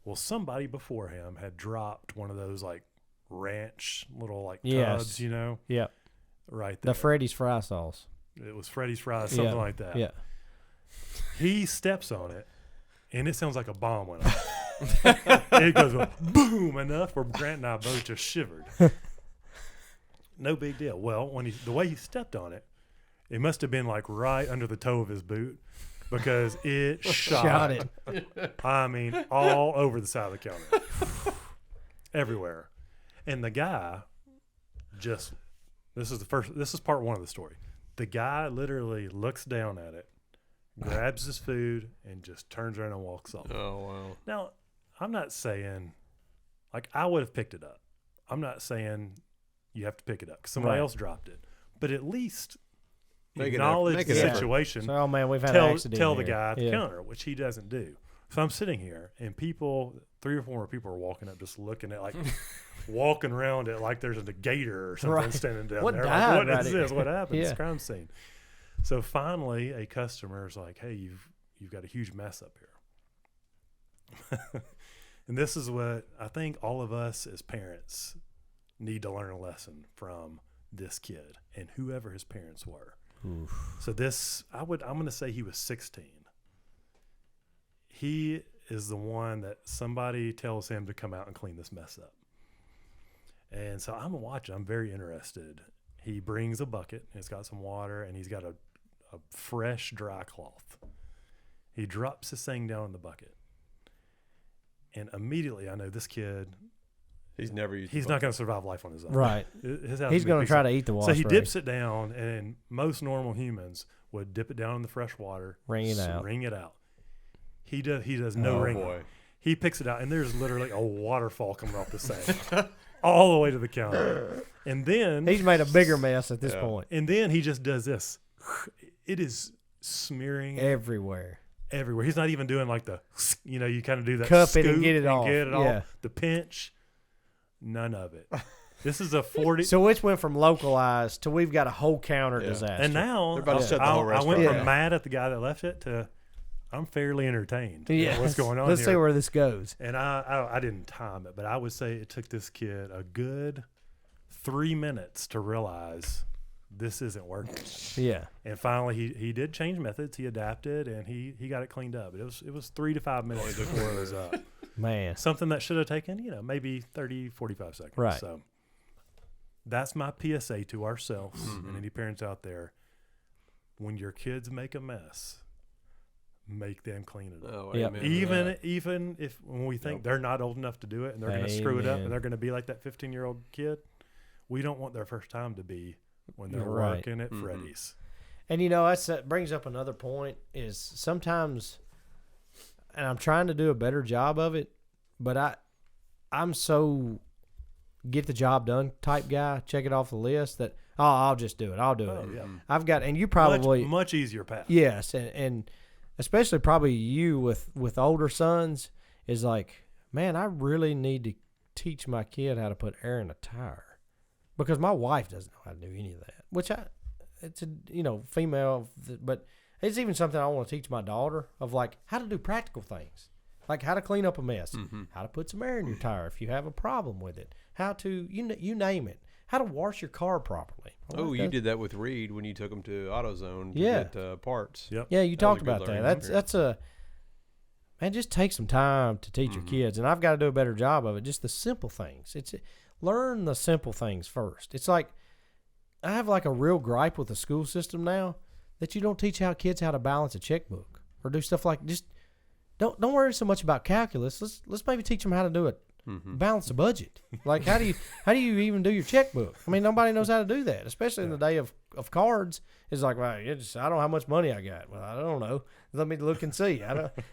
Well, somebody before him had dropped one of those like ranch little like tubs,
Yeah.
Right there.
The Freddy's fry sauce.
It was Freddy's fries, something like that.
Yeah.
He steps on it, and it sounds like a bomb went off. It goes boom, enough where Grant and I both just shivered. No big deal. Well, the way he stepped on it, it must have been like right under the toe of his boot because it shot it. I mean, all over the side of the counter, everywhere. And the guy just this is part one of the story. The guy literally looks down at it, grabs his food, and just turns around and walks off.
Oh wow!
Now, I'm not saying, like, I would have picked it up. I'm not saying you have to pick it up because somebody else dropped it. But at least acknowledge the situation.
So, oh, man, we've had an accident
tell the guy at the counter, which he doesn't do. So I'm sitting here, and 3 or 4 people are walking up just looking at, like, walking around it like there's a gator or something standing down there. Like, what is this? What happened? It's a crime scene. So finally, a customer is like, "Hey, you've got a huge mess up here." And this is what I think all of us as parents need to learn a lesson from this kid and whoever his parents were. Oof. So I'm going to say he was 16. He is the one that somebody tells him to come out and clean this mess up. And so I'm watching. I'm very interested. He brings a bucket. And it's got some water, and he's got a fresh dry cloth. He drops this thing down in the bucket. And immediately I know this kid,
He's never used.
he's not going to survive life on his own.
Right.
His house
He's
is
going to
piece
try
of-
to eat the water.
So he dips it down, and most normal humans would dip it down in the fresh water,
Wring it out.
Wring it out. He does no wringing.
Boy.
He picks it out, and there's literally a waterfall coming off the sink, all the way to the counter. And then
He's made a bigger mess at this point.
And then he just does this. It is smearing
Everywhere.
everywhere. He's not even doing like the, you kind of do that
Cup it
scoop
and get it off.
Get it
Yeah.
off. The pinch, none of it. This is a 40.
So it went from localized to we've got a whole counter
Yeah.
disaster.
And now
They're about to shut the
I
whole
went
restaurant
from
down.
mad at the guy that left it to I'm fairly entertained.
yeah,
What's going on
Let's
here?
see where this goes.
And I didn't time it, but I would say it took this kid a good 3 minutes to realize this isn't working.
Yeah.
And finally, he did change methods. He adapted, and he got it cleaned up. But it was 3 to 5 minutes before it was up.
Man.
Something that should have taken, maybe 30, 45 seconds.
Right.
So that's my PSA to ourselves and any parents out there. When your kids make a mess, make them clean it up.
Oh,
Yep.
amen to that.
Even if when we think
Nope.
they're not old enough to do it and they're going to screw it up
Amen.
and they're going to be like that 15-year-old kid, we don't want their first time to be when they're
You're right.
working at
Mhm.
Freddy's.
And that brings up another point is sometimes, and I'm trying to do a better job of it, but I'm so get the job done type guy, check it off the list that, I'll just do it. I'll do
Oh,
it.
yeah.
I've got, and you probably,
much easier path.
yes. And especially probably you with older sons is like, man, I really need to teach my kid how to put air in a tire because my wife doesn't know how to do any of that, which it's a, female, but it's even something I want to teach my daughter of like how to do practical things, like how to clean up a mess, how to put some air in your tire if you have a problem with it, how to, you name it, how to wash your car properly.
Oh, you did that with Reed when you took him to AutoZone to
Yeah.
get parts.
Yep.
Yeah, you
That was
talked
a good
about that.
learning
That's a man. Just take some time to teach your kids, and I've got to do a better job of it. Just the simple things. Learn the simple things first. It's like I have like a real gripe with the school system now that you don't teach kids how to balance a checkbook or do stuff like just don't worry so much about calculus. Let's maybe teach them how to do it. Balance the budget. Like how do you even do your checkbook? I mean, nobody knows how to do that, especially in the day of cards. It's like, well, I don't know how much money I got. Well, I don't know. Let me look and see.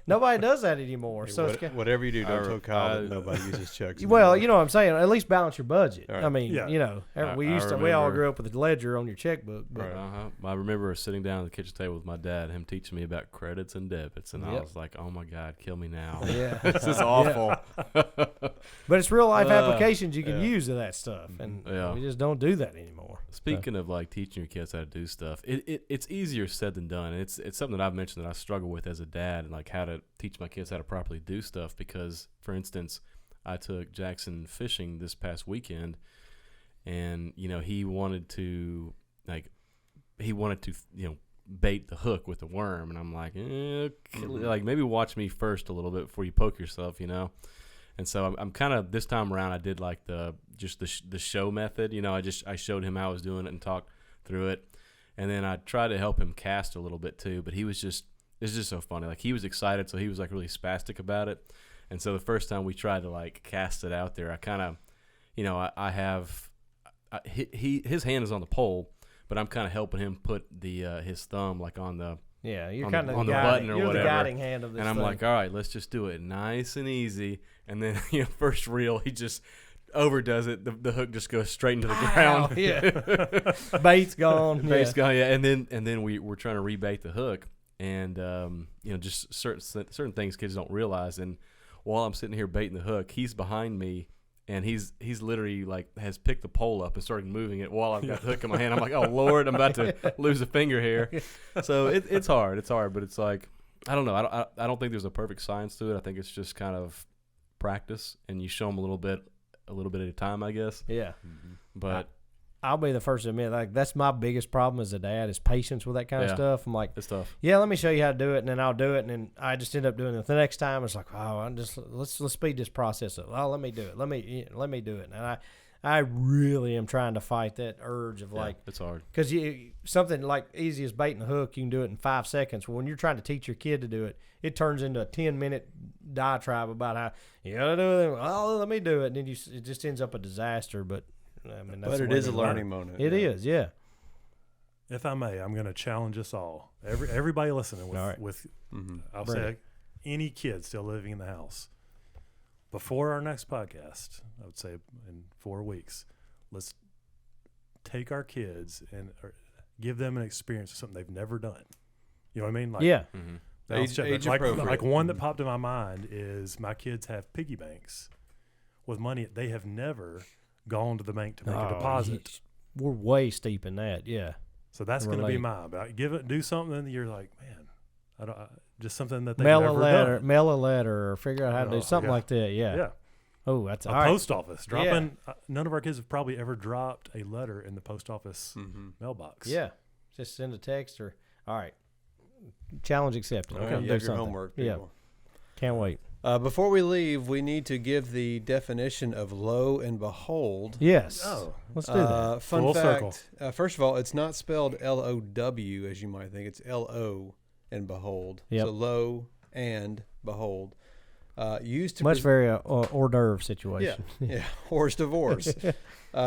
Nobody does that anymore.
Hey,
So
whatever you do, don't tell Kyle that nobody uses checks.
well, you know what I'm saying. At least balance your budget.
Right.
I mean,
Yeah.
we
I
we all
remember-
grew up with a ledger on your checkbook. But
I remember sitting down at the kitchen table with my dad, him teaching me about credits and debits, and I
Yep.
was like, "Oh my God, kill me now!
yeah,
This is awful."
but it's real life applications you can
yeah.
use of that stuff, and
Yeah.
we just don't do that anymore.
Speaking of like teaching your kids how to do stuff, it's easier said than done. And it's something that I've mentioned that I struggle with as a dad, and like how to teach my kids how to properly do stuff. Because, for instance, I took Jackson fishing this past weekend, and he wanted to bait the hook with the worm, and I'm like, like maybe watch me first a little bit before you poke yourself, And so I'm kind of this time around I did like the show method, I showed him how I was doing it and talked through it, and then I tried to help him cast a little bit too. But it's just so funny. Like he was excited, so he was like really spastic about it. And so the first time we tried to like cast it out there, I kind of, his hand is on the pole, but I'm kind of helping him put his thumb like on the.
Yeah, you're
on
kind
the-
of
on the
guiding,
button or
you're
whatever.
the guiding hand of this.
And I'm
thing.
like, all right, let's just do it nice and easy. And then, first reel, he just overdoes it. The hook just goes straight into the ground.
Yeah, bait's gone.
Bait's
yeah.
gone. Yeah, and then we're trying to rebait the hook, and just certain things kids don't realize. And while I'm sitting here baiting the hook, he's behind me. And he's literally like has picked the pole up and started moving it while I've got the hook in my hand. I'm like, oh Lord, I'm about to lose a finger here. So it's hard, but it's like I don't know. I don't think there's a perfect science to it. I think it's just kind of practice, and you show them a little bit at a time, I guess.
Yeah.
But
I'll be the first to admit, like that's my biggest problem as a dad is patience with that kind of
Yeah.
stuff. I'm like,
it's tough.
yeah, let me show you how to do it, and then I'll do it, and then I just end up doing it. The next time, it's like, oh, let's speed this process up. Oh, let me do it. Let me do it. And I really am trying to fight that urge of
it's hard.
because something like easy as baiting a hook, you can do it in 5 seconds. Well, when you're trying to teach your kid to do it, it turns into a 10-minute diatribe about how you gotta do it. Oh, let me do it, and then it just ends up a disaster. But I mean, that's
But it is a learning moment.
It is, yeah.
If I may, I'm going to challenge us all. Everybody listening with I'll say any kid still living in the house. Before our next podcast, I would say in 4 weeks, let's take our kids and give them an experience of something they've never done. You know what I mean? Like,
Yeah.
Age
like
appropriate.
one that popped in my mind is my kids have piggy banks with money. They have never gone to the bank to make a deposit.
We're way steep in that, yeah.
So that's going to be mine. But do something that you're like, man, just something that they've
mail
never done.
Mail a letter, or figure out how to do something like that. Yeah.
Yeah.
Oh, that's
a post office dropping. None of our kids have probably ever dropped a letter in the post office mailbox.
Yeah. Just send a text or all right. Challenge accepted.
Okay, you have your homework, people.
Yeah. Can't wait.
Before we leave, we need to give the definition of lo and behold.
Yes.
Oh,
let's do that.
Fun
Full
fact.
circle.
First of all, it's not spelled L-O-W as you might think. It's L-O and behold.
Yep.
So lo and behold. Used to
Much very hors d'oeuvre situation.
Yeah. Horse divorce.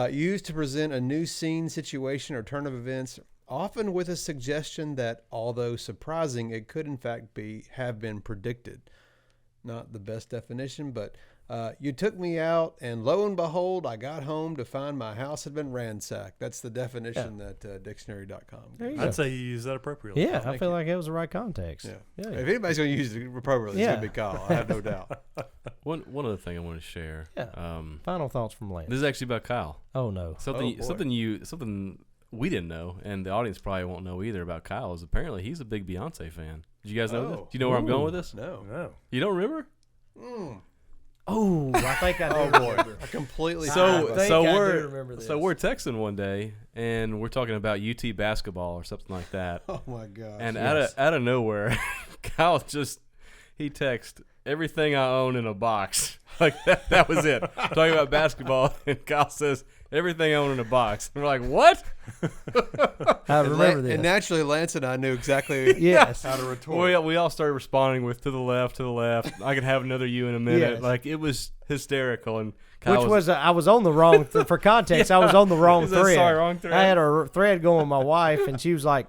Used to present a new scene, situation, or turn of events, often with a suggestion that, although surprising, it could in fact have been predicted. Not the best definition, but you took me out, and lo and behold, I got home to find my house had been ransacked. That's the definition that dictionary.com.
I'd say you use that appropriately.
Yeah, I feel like it was the right context.
Yeah. If anybody's going to use it appropriately, it's going to be Kyle. I have no doubt.
One other thing I want to share.
Yeah. Final thoughts from Lance.
This is actually about Kyle.
Oh no.
Something we didn't know, and the audience probably won't know either about Kyle, is apparently he's a big Beyonce fan. Did you guys know this? Do you know where I'm going with this?
No.
You don't remember?
Oh, I think I do.
Oh boy, I completely.
So
we're texting one day, and we're talking about UT basketball or something like that.
Oh my gosh!
And out of nowhere, Kyle he texted everything I own in a box. Like that was it. Talking about basketball, and Kyle says everything I own in a box. And we're like, what?
I remember this.
And naturally, Lance and I knew exactly how to retort.
We all started responding with to the left. I could have another you in a minute.
Yes.
Like, it was hysterical. And Kyle
I was on the wrong, for context, I was on the wrong thread.
Sorry, wrong thread.
I had a thread going with my wife, and she was like,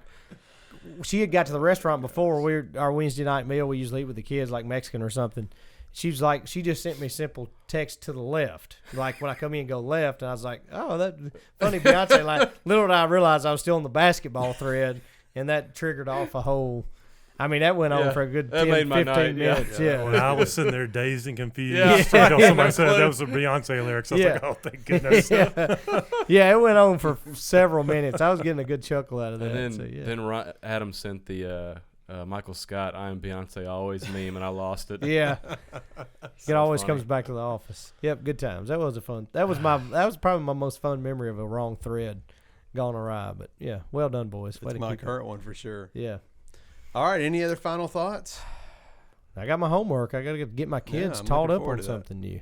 she had got to the restaurant before our Wednesday night meal. We usually eat with the kids, like Mexican or something. She was like, she just sent me a simple text to the left. Like when I come in and go left, and I was like, oh, that funny Beyonce line. Little did I realize I was still on the basketball thread, and that triggered off a whole. I mean, that went on for a good 10, 15 minutes. Yeah.
When I was sitting there dazed and confused until somebody said that was some Beyonce lyrics, I was like, oh, thank goodness.
Yeah, it went on for several minutes. I was getting a good chuckle out of that.
And then Adam sent the Michael Scott, I am Beyonce always meme, and I lost it.
Yeah. It always comes back to the office. Yep, good times. That was that was probably my most fun memory of a wrong thread gone awry. But yeah, well done, boys.
It's my current one for sure.
Yeah.
All right, any other final thoughts?
I got my homework. I got to get my kids taught up on something new.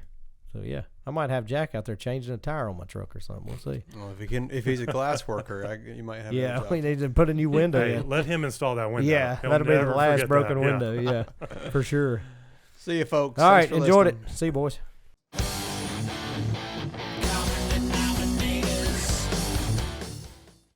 So yeah, I might have Jack out there changing a tire on my truck or something. We'll see.
Well, if he's a glass worker, you might have.
Yeah, we need to put a new window in.
Let him install that window.
Yeah, that'll be the last broken window. Yeah, for sure.
See you, folks.
All right, enjoyed it. See you, boys.